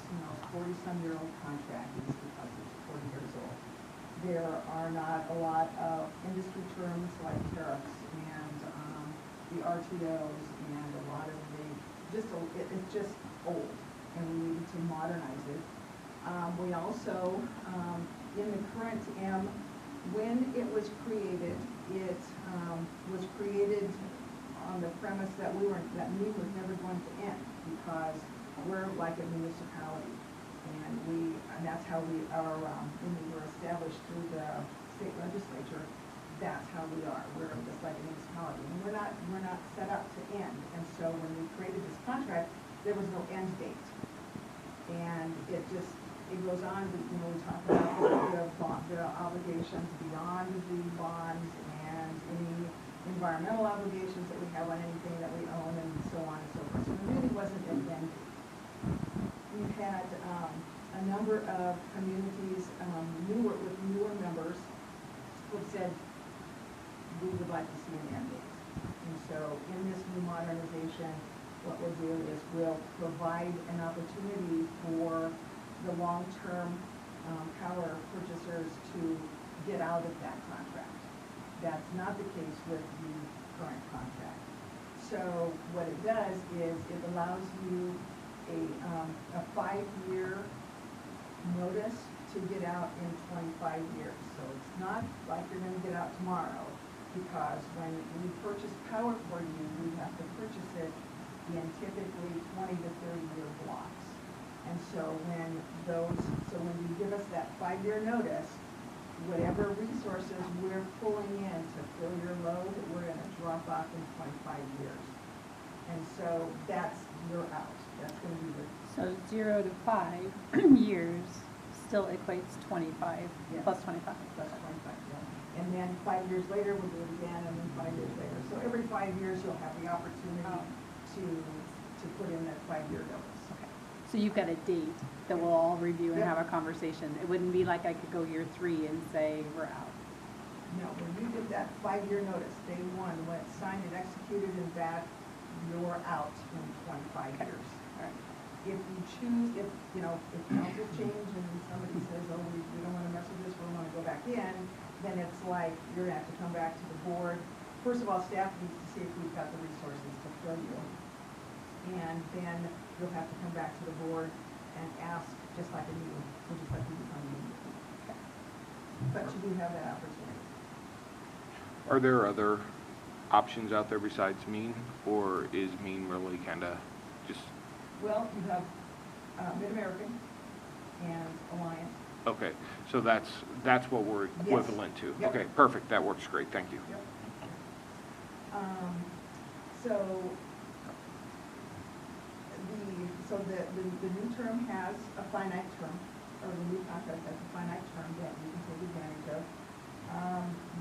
40-some-year-old contract is because it's 40 years old. There are not a lot of industry terms like tariffs and the RTOs and a lot of it's just old, and we need to modernize it. We also, in the current M, when it was created, it was created on the premise that WEAN was never going to end, because we're like a municipality, and that's how when we were established through the state legislature. that's how we are. We're just like a municipality. And we're not set up to end. And so when we created this contract, there was no end date. And it goes on, we talk about the obligations beyond the bonds and any environmental obligations that we have on anything that we own and so on and so forth. So there really wasn't an end date. We've had a number of communities, with newer members, who have said, we would like to see an end date. And so in this new modernization, what we'll do is we'll provide an opportunity for the long-term power purchasers to get out of that contract. That's not the case with the current contract. So what it does is it allows you a 5-year notice to get out in 25 years. So it's not like you're going to get out tomorrow, because when we purchase power for you, we have to purchase it in typically 20 to 30-year blocks. And so when you give us that 5-year notice, whatever resources we're pulling in to fill your load, we're going to drop off in 25 years. And so you're out. That's going to be the... So 0 to 5 years still equates 25, Yes. plus 25. Plus 25, yeah. And then 5 years later, we'll do it again, and then 5 years later. So every 5 years, you'll have the opportunity to put in that 5-year notice. Okay. So you've got a date that we'll all review and Yep. have a conversation. It wouldn't be like I could go year 3 and say, we're out. No, when you give that 5-year notice, day one, when it's signed and executed and that, you're out in 25 years. All right. If you choose, if council change and somebody says, oh, we don't want to mess with this, we want to go back in, then it's like, you're going to have to come back to the board. First of all, staff needs to see if we've got the resources to fill you. And then you'll have to come back to the board and ask, just like we do on you. But you do have that opportunity. Are there other options out there besides Mean, or is Mean really kind of just... Well, you have Mid-American and Alliance. Okay, so that's what we're equivalent to. Yep. Okay, perfect, that works great, thank you. Yep. So the new term has a finite term, or the new contract has a finite term that you can take advantage of.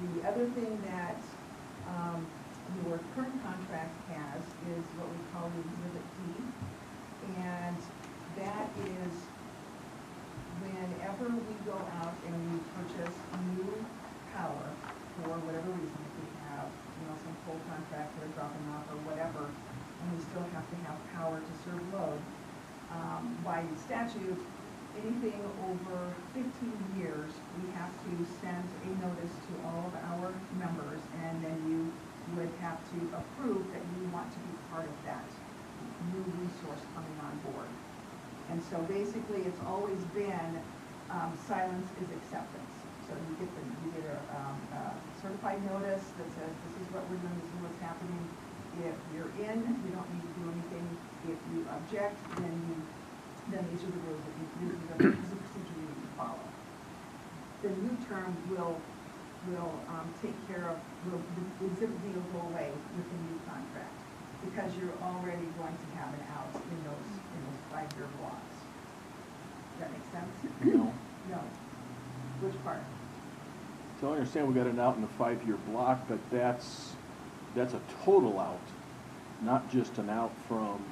The other thing that your current contract has is what we call the Exhibit D, and that is whenever we go out and we purchase new power for whatever reason, if we have some coal contracts that are dropping off or whatever, and we still have to have power to serve load. By statute, anything over 15 years, we have to send a notice to all of our members, and then you would have to approve that you want to be part of that new resource coming on board. And so basically, it's always been silence is acceptance. So you get a certified notice that says this is what we're doing, this is what's happening. If you're in, you don't need to do anything. If you object, then these are the rules that this is the procedure you need to follow. The new term will take care of, the Exhibit D will go away with the new contract, because you're already going to have an out in those 5-year blocks. Does that make sense? No. No. Which part? So I understand we got it out in a 5-year block, but that's a total out, not just an out from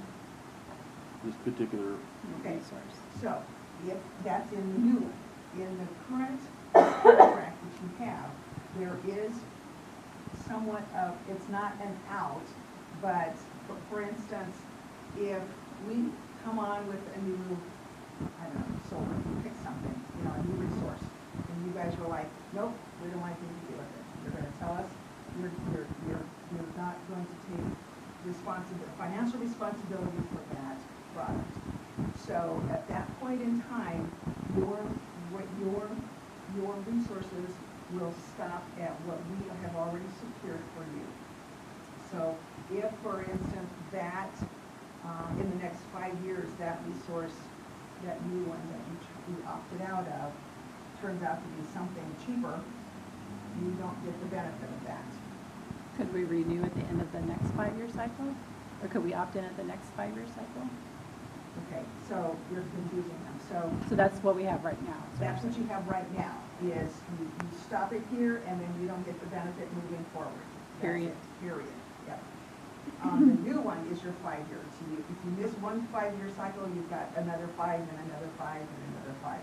this particular. Okay, Resource. so if that's in the current contract that you have, there is somewhat of, it's not an out, but for instance, if we come on with a new, I don't know, solar, pick something, a new resource, and you guys were like, nope, we don't want anything to do with it. You're going to tell us you're not going to take financial responsibility for that product. So at that point in time, your resources will stop at what we have already secured for you. So if, for instance, that in the next 5 years, that resource, that new one that you opted out of, turns out to be something cheaper, you don't get the benefit of that. Could we renew at the end of the next 5-year cycle? Or could we opt in at the next 5-year cycle? Okay, so you're confusing them. So that's what we have right now. is That's you're what you have right now, is you stop it here and then you don't get the benefit moving forward. That's Period. it, period, yep. The new one is your 5-year. So if you miss one 5-year cycle, you've got another 5 and another 5 and another 5,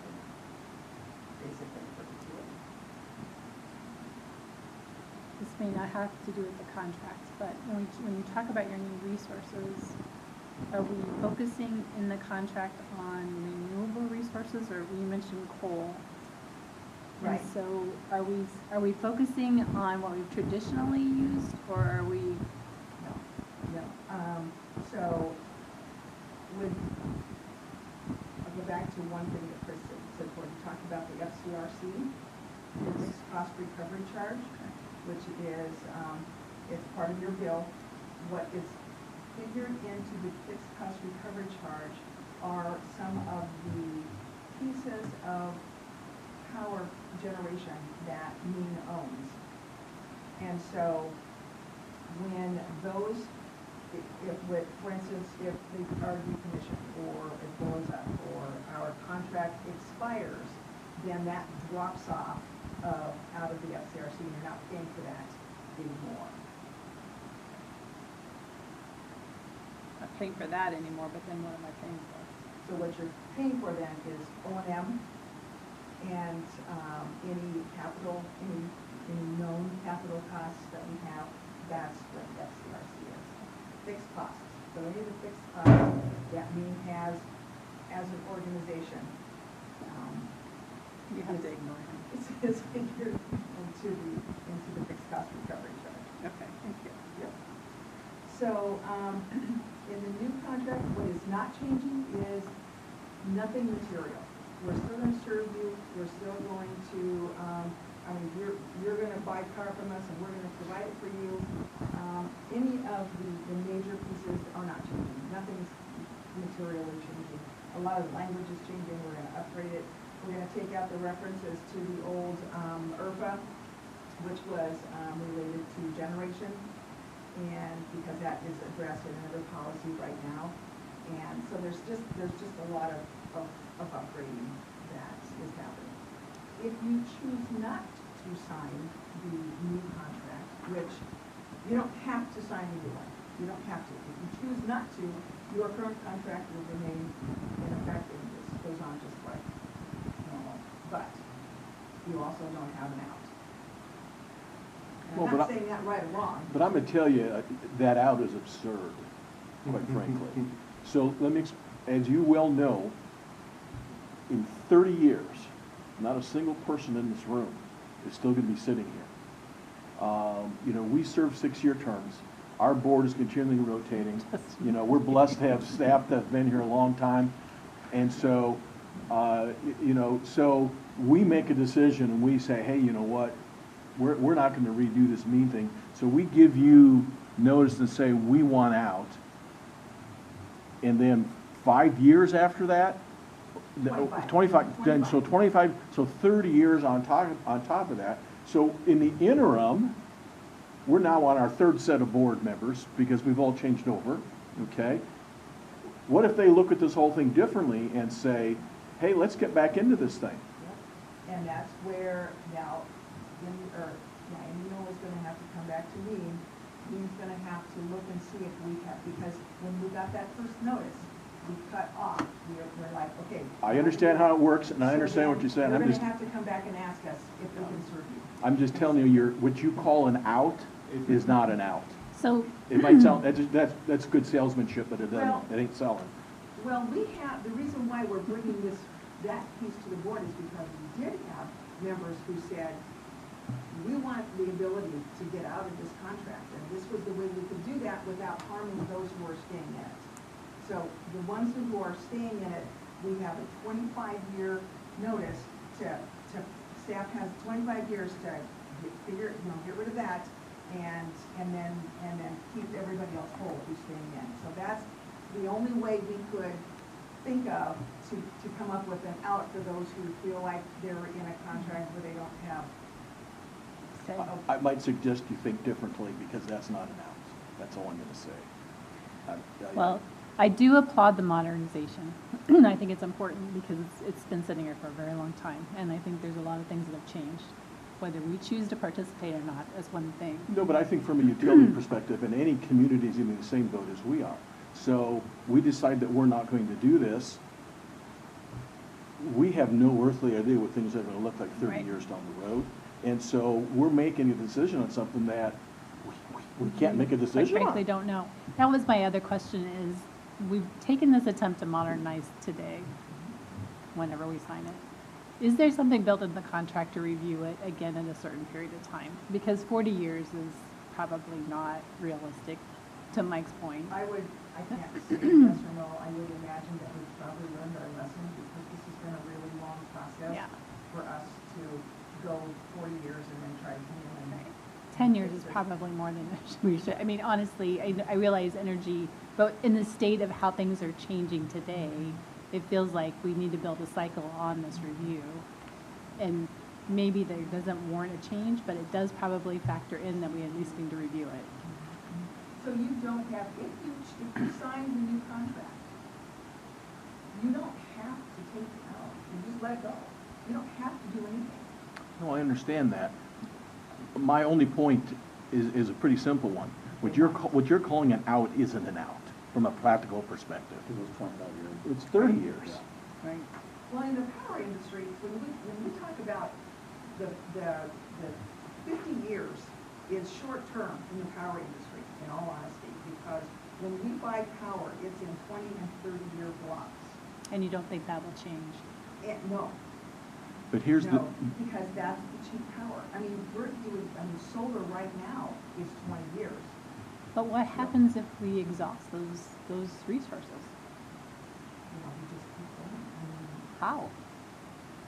basically for the two of them. This may not have to do with the contracts, but when you talk about your new resources, are we focusing in the contract on renewable resources, or you mentioned coal? Right. And so are we focusing on what we've traditionally used, or are we? No. So I'll go back to one thing that Chris said before. You talked about the FCRC, the fixed cost recovery charge, which is, it's part of your bill. What is figured into the fixed cost recovery charge are some of the pieces of power generation that Mean owns. And so when those, for instance, if they are decommissioned or it blows up or our contract expires, then that drops off out of the FCRC and you're not paying for that anymore. Not paying for that anymore, but then what am I paying for? So what you're paying for then is O&M and any capital, any known capital costs that we have, that's what FCRC is. Fixed costs. So any of the fixed costs that Mean has as an organization, You have to ignore him. is figured into the fixed cost recovery charge. Okay, thank you. Yep. So, in the new contract, what is not changing is nothing material. We're still gonna serve you, we're still going to, you're gonna buy car from us and we're gonna provide it for you. Any of the major pieces are not changing. Nothing's materially changing. A lot of the language is changing, we're gonna upgrade it. We're gonna take out the references to the old, IRFA, which was, related to generation. And because that is addressed in another policy right now. And so there's just a lot of upgrading that is happening. If you choose not to sign the new contract, which you don't have to sign the new one, you don't have to. If you choose not to, your current contract will remain in effect and this goes on just like normal. But you also don't have an out. Well, I'm not saying that right or wrong. But I'm going to tell you, that out is absurd, quite frankly. So let me, as you well know, in 30 years, not a single person in this room is still going to be sitting here. We serve 6-year terms. Our board is continually rotating. We're blessed to have staff that have been here a long time. And so, so we make a decision and we say, hey, you know what? We're not going to redo this Mean thing. So we give you notice and say we want out. And then 5 years after that, 25, then so 25, so 30 years on top of that. So in the interim, we're now on our 3rd set of board members because we've all changed over, okay? What if they look at this whole thing differently and say, hey, let's get back into this thing? Yep. And that's where now, Indianola is going to have to come back to me. He's going to have to look and see if we have, because when we got that first notice, we cut off. We're like, okay. I understand how it works, and I understand what you're saying. You're going to have to come back and ask us if we can serve you. I'm just telling you, what you call an out is not an out. So It might sound, that's good salesmanship, but it doesn't, it ain't selling. Well, we have, the reason why we're bringing that piece to the board is because we did have members who said, we want the ability to get out of this contract, and this was the way we could do that without harming those who are staying in it. So the ones who are staying in it, we have a 25-year notice staff has 25 years to get rid of that and then keep everybody else whole who's staying in. So that's the only way we could think of to come up with an out for those who feel like they're in a contract where they don't have Okay. I might suggest you think differently, because that's not an out. That's all I'm gonna say. Well, I do applaud the modernization. I think it's important because it's been sitting here for a very long time, and I think there's a lot of things that have changed. Whether we choose to participate or not is one thing. No, but I think from a utility perspective, and any community is in the same boat as we are. So we decide that we're not going to do this. We have no earthly idea what things are gonna look like 30 Right. years down the road. And so we're making a decision on something that we can't make a Quite decision frankly, on. don't know. That was my other question is, we've taken this attempt to modernize today, whenever we sign it. Is there something built in the contract to review it again in a certain period of time? Because 40 years is probably not realistic, to Mike's point. I can't say yes or no, I would imagine that we've probably learned our lesson, because this has been a really long process Yeah. for us to go 40 years and then try to implement. 10 years is probably more than we should. I mean, honestly, I realize energy, but in the state of how things are changing today, it feels like we need to build a cycle on this review. And maybe that doesn't warrant a change, but it does probably factor in that we at least need to review it. So you don't have, if you sign the new contract, you don't have to take it out, you just let it go. You don't have to do anything. No, I understand that. My only point is a pretty simple one. What you're calling an out isn't an out, from a practical perspective. It was 25 years. It's 30 years. Yeah. Right. Well, in the power industry, when we talk about the 50 years is short-term in the power industry, in all honesty, because when we buy power, it's in 20 and 30-year blocks. And you don't think that will change? No. But here's the, No, because that's the cheap power. I mean, solar right now is 20 years. But what happens if we exhaust those resources? You know, we just keep going. I mean, How?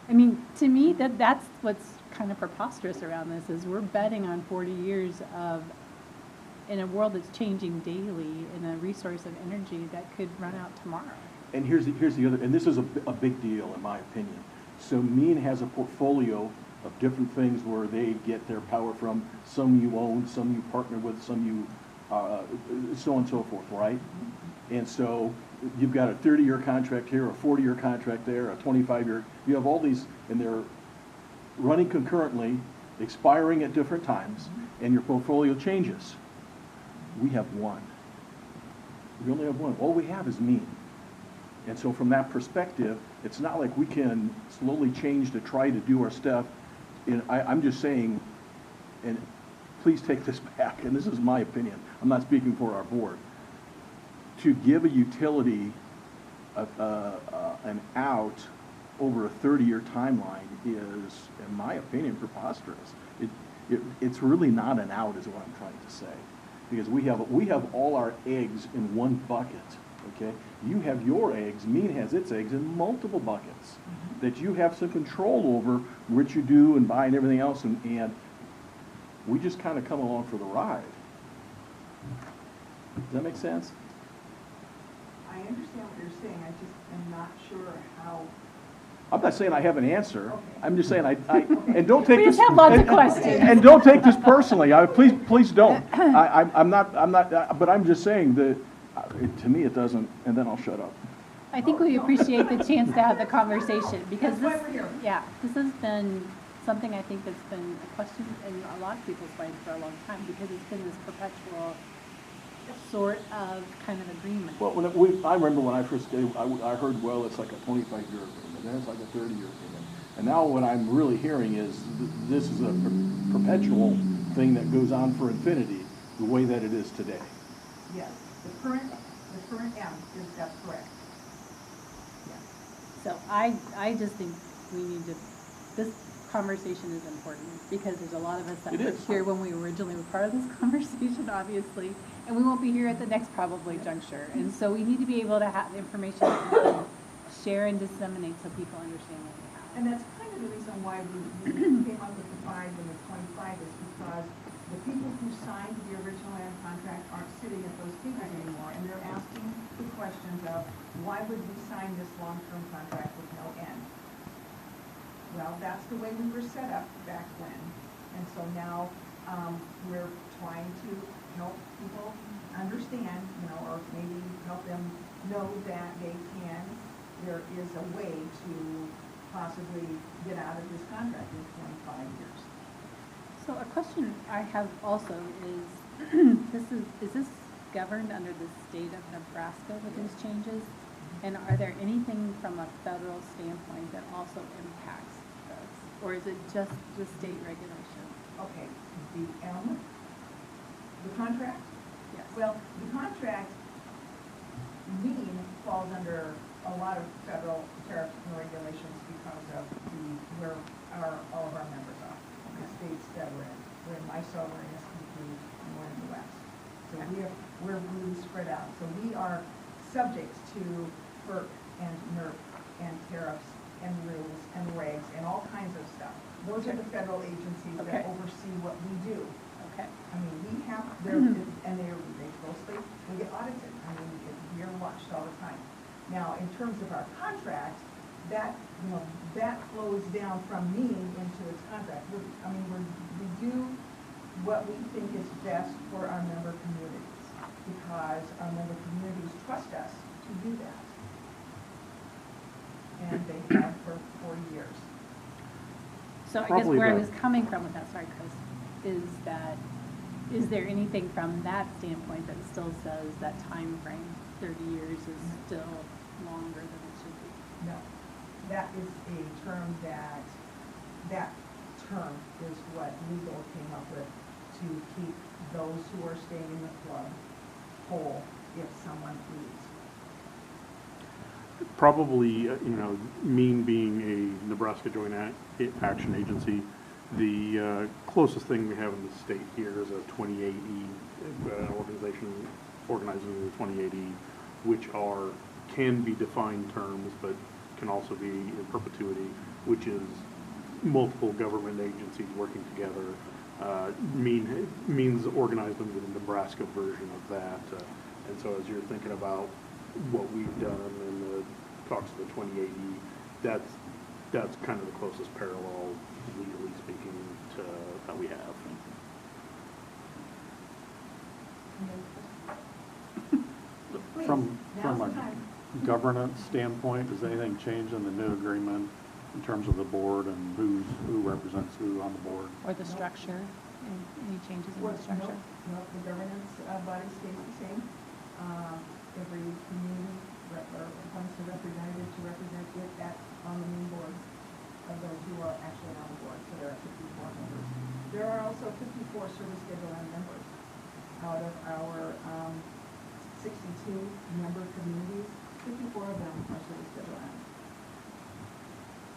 I mean, to me, that's what's kind of preposterous around this, is we're betting on 40 years of, in a world that's changing daily, in a resource of energy that could run out tomorrow. and here's the other, and this is a big deal in my opinion. So Mean has a portfolio of different things where they get their power from. Some you own, some you partner with, some you, so on and so forth, right? And so you've got a 30-year contract here, a 40-year contract there, a 25-year, you have all these, and they're running concurrently, expiring at different times, and your portfolio changes. We have one. We only have one. All we have is Mean. And so from that perspective, it's not like we can slowly change to try to do our stuff. And I'm just saying, and please take this back, and this is my opinion, I'm not speaking for our board, to give a utility an out over a 30-year timeline is, in my opinion, preposterous. It's really not an out is what I'm trying to say. Because we have all our eggs in one bucket, okay? You have your eggs, Mean has its eggs in multiple buckets that you have some control over, which you do and buy and everything else, and we just kind of come along for the ride. Does that make sense? I understand what you're saying, I just am not sure how. I'm not saying I have an answer. Okay. I'm just saying and don't take We this. just have lots of and- questions. And don't take this personally. Please don't. I'm not, but I'm just saying that, to me, it doesn't, and then I'll shut up. I think we appreciate the chance to have the conversation, because That's this, why we're here. yeah, this has been something I think that's been a question in a lot of people's minds for a long time, because it's been this perpetual sort of kind of agreement. Well, I remember when I first did, I heard, well, it's like a 25-year agreement, then it's like a 30-year agreement. And now what I'm really hearing is this is a perpetual thing that goes on for infinity, the way that it is today. Yes, the current M that's correct. Yes. So I just think we need to, this conversation is important, because there's a lot of us that It were is. here when we originally were part of this conversation, obviously, and we won't be here at the next probably juncture. And so we need to be able to have information that we can share and disseminate so people understand what we have. And that's kind of the reason why we came up with the 5 and the 25 is because the people who signed the original M contract aren't sitting at those figures anymore, and they're asking the questions of, why would we sign this long-term contract with no end? Well, that's the way we were set up back when, And so now, we're trying to help people understand, you know, or maybe help them know that there is a way to possibly get out of this contract in 25 years. So a question I have also is, is this governed under the state of Nebraska with these changes? And are there anything from a federal standpoint that also impacts this? Or is it just the state regulation? Okay, the contract? Yes. Well, the contract, falls under a lot of federal tariffs and regulations because of where all of our members are, the states that we're in. We're in MISO, we're in SPP, and we're in the West. So we're really spread out. So we are subject to FERC and NERC and tariffs and rules and regs and all kinds of stuff. Those are the federal agencies that oversee what we do. Okay. I mean, we have, and they closely, we get audited. I mean, we're watched all the time. Now, in terms of our contract, that flows down from me into its contract. We do what we think is best for our member communities, because our member communities trust us to do that. And they have for 40 years. So I guess Probably where I that. was coming from with that, sorry, Chris, is there anything from that standpoint that still says that time frame, 30 years, is still longer than it should be? No, that is a term that term is what legal came up with to keep those who are staying in the club whole if someone leaves. Probably, Mean being a Nebraska Joint Action Agency, the closest thing we have in the state here is a 28E organization organizing the 28E, which can be defined terms, but can also be in perpetuity, which is multiple government agencies working together. Means organized under the Nebraska version of that. And so as you're thinking about what we've done in the talks of the 28E, that's kind of the closest parallel, legally speaking, to that we have. Please, From now's the a time. governance standpoint, does anything change in the new agreement in terms of the board and who represents who on the board? Or the structure, any changes in the structure? No, the governance body stays the same. Every community appoints a representative to represent it on the main board of those who are actually on the board. So there are 54 members. There are also 54 service schedule M members out of our 62 member communities. 54 of them are service schedule M.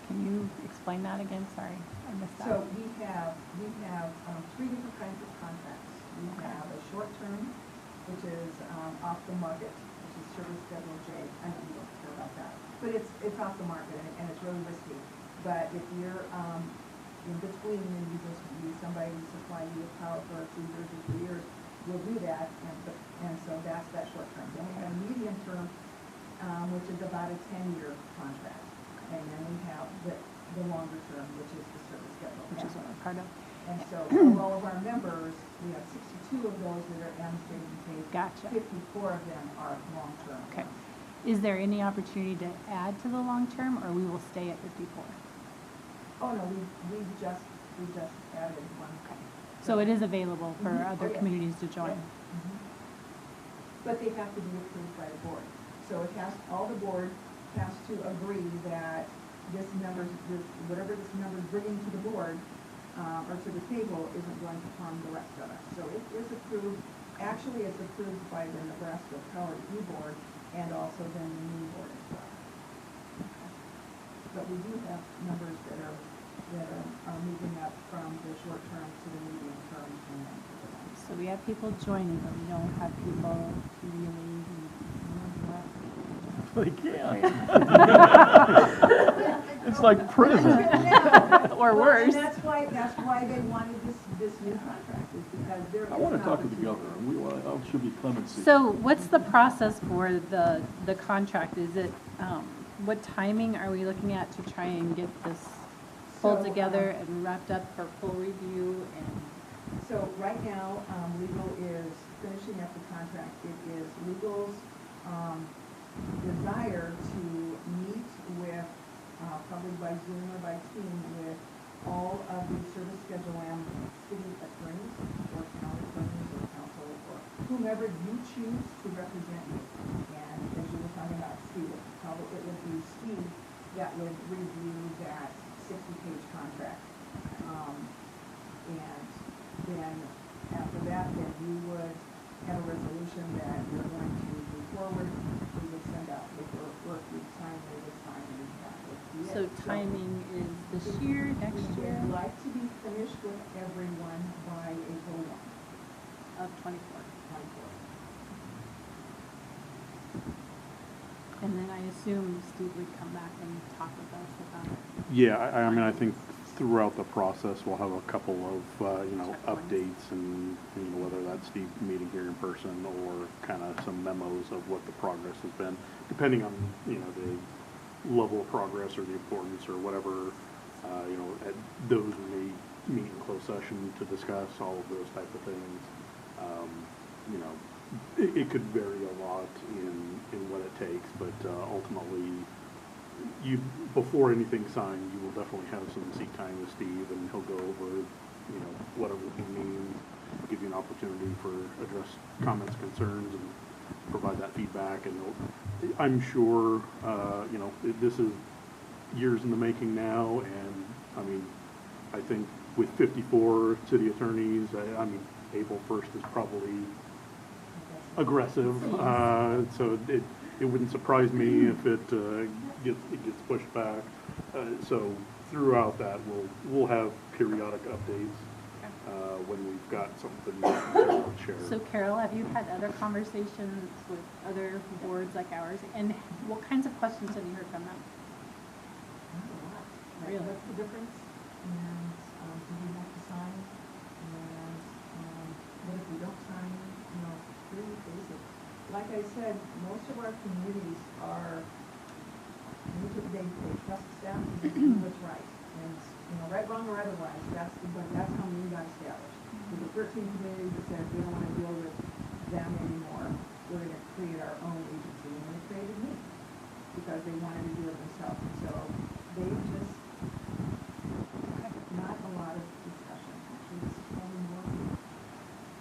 Can you explain that again? Sorry, I missed that. So we have three different kinds of contracts. We have a short term, which is off the market, which is service schedule J. I know you don't care about that, but it's off the market and it's really risky. But if you're in between and you just need somebody to supply you with power for 2 years or 3 years, we'll do that. And so that's that short term. Then we have a medium term, which is about a 10-year contract. And then we have the longer term, which is the service schedule. Which is what we're part of. And so of all of our members, we have 62 of those that are M state and state. Gotcha. 54 of them are long-term. Okay. Is there any opportunity to add to the long term, or we will stay at 54? Oh, no, we just added one. Okay. So it is available for other Oh, yeah. communities to join? Yeah. But they have to be approved by the board. So all the board has to agree that whatever this number's bringing to the board, or to the table, isn't going to harm the rest of us. So it is approved, actually it's approved by the Nebraska Power E Board and also then the new board as well. But we do have numbers that are moving up from the short term to the medium term and then to the long. So we have people joining, but we don't have people really They can't. It's like prison. or worse. And that's why they wanted this new contract, is because there I is want an to talk to the opportunity. governor. Should be clemency. So what's the process for the contract? Is it, what timing are we looking at to try and get this pulled So, together and wrapped up for full review and, So right now, legal is finishing up the contract. It is legal's desire to meet with, probably by Zoom or by team, with all of the service schedule M city attorneys or county attorneys or council or whomever you choose to represent you. And as you were talking about Steve, probably it would be Steve that would review that 60-page contract. And then after that, then you would have a resolution that you're going to move forward. We would send out paperwork, we'd sign, they would sign, and that would be it. so timing is this year, next We year would like to be finished with everyone by April 1, of 24? 24. And then I assume Steve would come back and talk with us about it. Yeah, I mean, I think throughout the process, we'll have a couple of, you know, Checkpoints. updates and, you know, whether that's Steve meeting here in person or kind of some memos of what the progress has been, depending on, you know, the level of progress or the importance or whatever, you know, at those we may meet in closed session to discuss all of those type of things. You know, it could vary a lot in what it takes, but ultimately, before anything's signed, you will definitely have some seat time with Steve, and he'll go over, you know, whatever he means, give you an opportunity for address comments, concerns, and provide that feedback. And I'm sure, you know, this is years in the making now, and I mean, I think with 54 city attorneys, I mean, April 1st is probably aggressive, so it wouldn't surprise me if it gets pushed back. So throughout that, we'll have periodic updates when we've got something to share. So Carol, have you had other conversations with other boards like ours? And what kinds of questions have you heard from them? Like, Really? what's the difference? And, do we have to sign? And, what if we don't sign? You know, really basic. Like I said, most of our communities are, they trust staff to do what's right. And, you know, right, wrong, or otherwise, that's how we got established. With the 13 communities that said we don't want to deal with them anymore, we're going to create our own agency. And they created me because they wanted to do it themselves. And so they just, not a lot of discussion. Actually, this is probably more.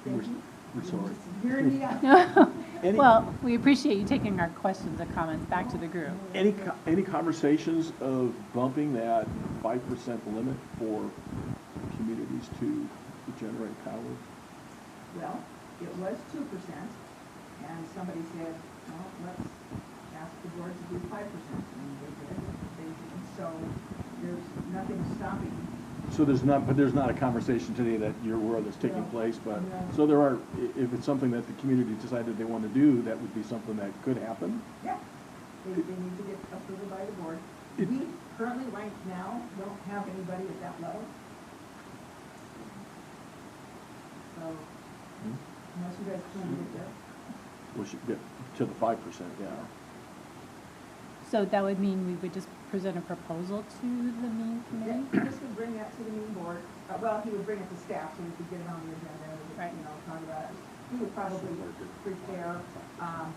Thank you. We're sorry. Hearing me out. Well, we appreciate you taking our questions and comments back to the group. Any conversations of bumping that 5% limit for communities to generate power? Well, it was 2%, and somebody said, well, let's ask the board to do 5%, and they did. So there's nothing stopping. So there's not a conversation today that you're aware of that's taking No. place, but, No. so there are, if it's something that the community decided they want to do, that would be something that could happen? Yeah, they need to get approval by the board. It- We currently, right now, don't have anybody at that level. So, unless you guys can get there. We should get to the 5%, yeah. So that would mean we would just present a proposal to the main committee? Chris would bring that to the main board, well, he would bring it to staff so we could get it on the agenda, Right. you know, talk about it. He would probably prepare,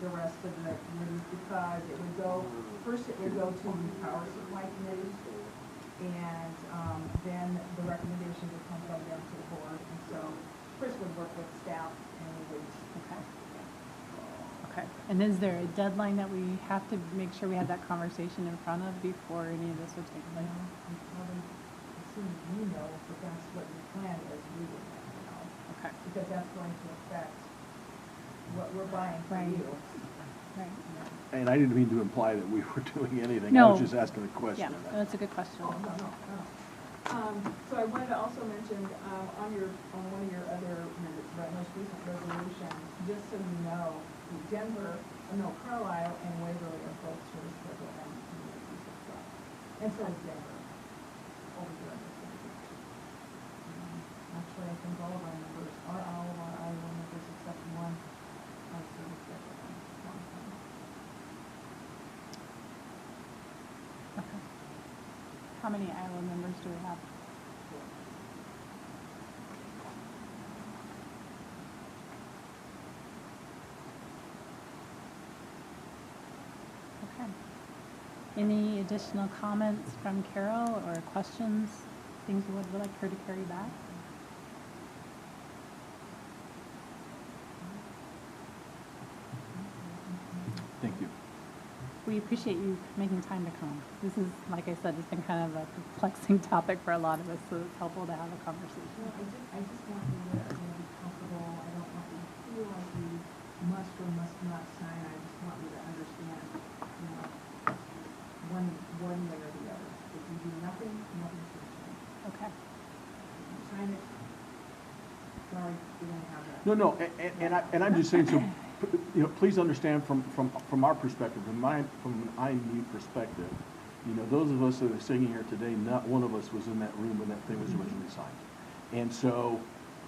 the rest of the committees because it would go, first it would go to the power supply committee, and, then the recommendation would come from them to the board, and so Chris would work with staff and we would. Okay. Okay. And is there a deadline that we have to make sure we have that conversation in front of before any of this would take Well, place? I'm probably, as soon as you know, but that's what your plan is, we would have to know. Okay. Because that's going to affect what we're buying from Right. you. Right. And I didn't mean to imply that we were doing anything. I No. was just asking a question. Yeah, that's a good question. Oh, no. So I wanted to also mention, on one of your other, most recent resolutions, just so you know, Carlisle and Waverly are both service schedule M communities as well. And so is Denver, over here in this area. Actually, I think all of our members, all of our Iowa members except one are service schedule M. Okay. How many Iowa members members do we have? Okay. Any additional comments from Carol or questions, things you would like her to carry back? Thank you. We appreciate you making time to come. This is, like I said, it's been kind of a perplexing topic for a lot of us, so it's helpful to have a conversation. I just want you to be comfortable. I don't want you to feel like you must or must not sign. I just want you to understand, you know, one way or the other. If you do nothing, nothing's going to change. Okay. If you sign it, sorry, you don't have that. No, and I'm just saying, so, you know, please understand from our perspective, from an IMU perspective, you know, those of us that are sitting here today, not one of us was in that room when that thing was originally signed. And so,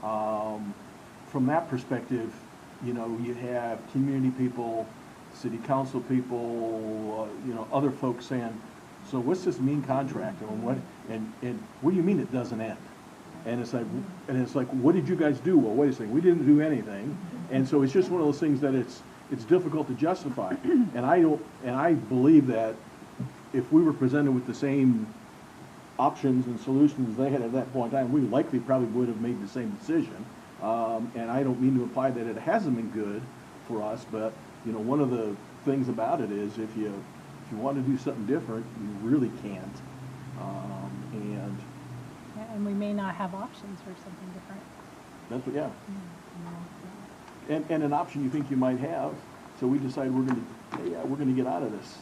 from that perspective, you know, you have community people, city council people, you know, other folks saying, so what's this mean contract? And what do you mean it doesn't end? And it's like, what did you guys do? Well, wait a second, we didn't do anything. And so it's just one of those things that it's difficult to justify. And I believe that if we were presented with the same options and solutions they had at that point in time, we likely probably would have made the same decision. And I don't mean to imply that it hasn't been good for us, but you know, one of the things about it is if you want to do something different, you really can't. And we may not have options for something different. That's what, yeah. And an option you think you might have, so we decide we're gonna get out of this.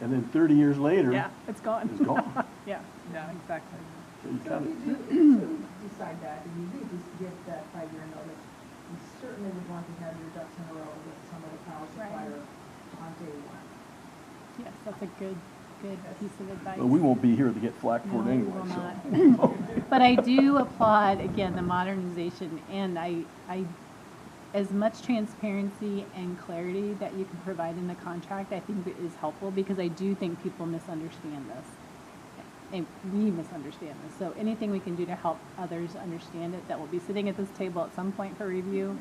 And then 30 years later. Yeah, it's gone. It's gone. Yeah, exactly. So you So kinda, if you do decide that, and you do get that 5-year notice, you certainly would want to have your ducks in a row with some of the power supplier on day one. Yes, that's a good piece of advice. but we won't be here to get flack for it No, we anyway, will so. not. But I do applaud, again, the modernization, and I, as much transparency and clarity that you can provide in the contract, I think it is helpful, because I do think people misunderstand this. And we misunderstand this. So anything we can do to help others understand it, that will be sitting at this table at some point for review,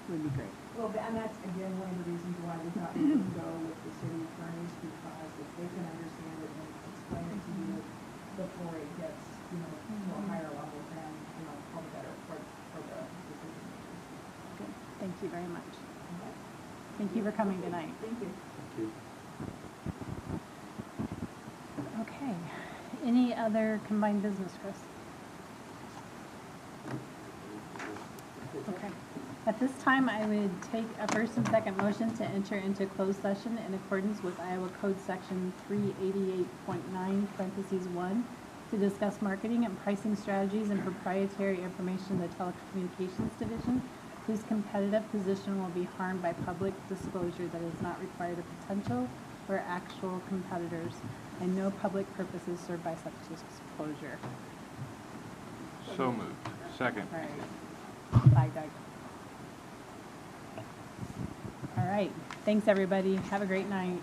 would be great. Well, and that's, again, one of the reasons why we thought we would go with the city attorneys, because if they can understand it and explain it to you before it gets, you know, to a higher level, then, you know, probably better for the decision makers. Good. Thank you very much. Okay? Thank you for coming tonight. Thank you. Okay. Any other combined business, Chris? Okay. At this time, I would take a first and second motion to enter into closed session in accordance with Iowa Code Section 388.9, parentheses 1, to discuss marketing and pricing strategies and proprietary information in the Telecommunications Division, whose competitive position will be harmed by public disclosure that is not required of potential or actual competitors, and no public purpose is served by such disclosure. So moved. Second. All right. Bye, Doug. All right. Thanks, everybody. Have a great night.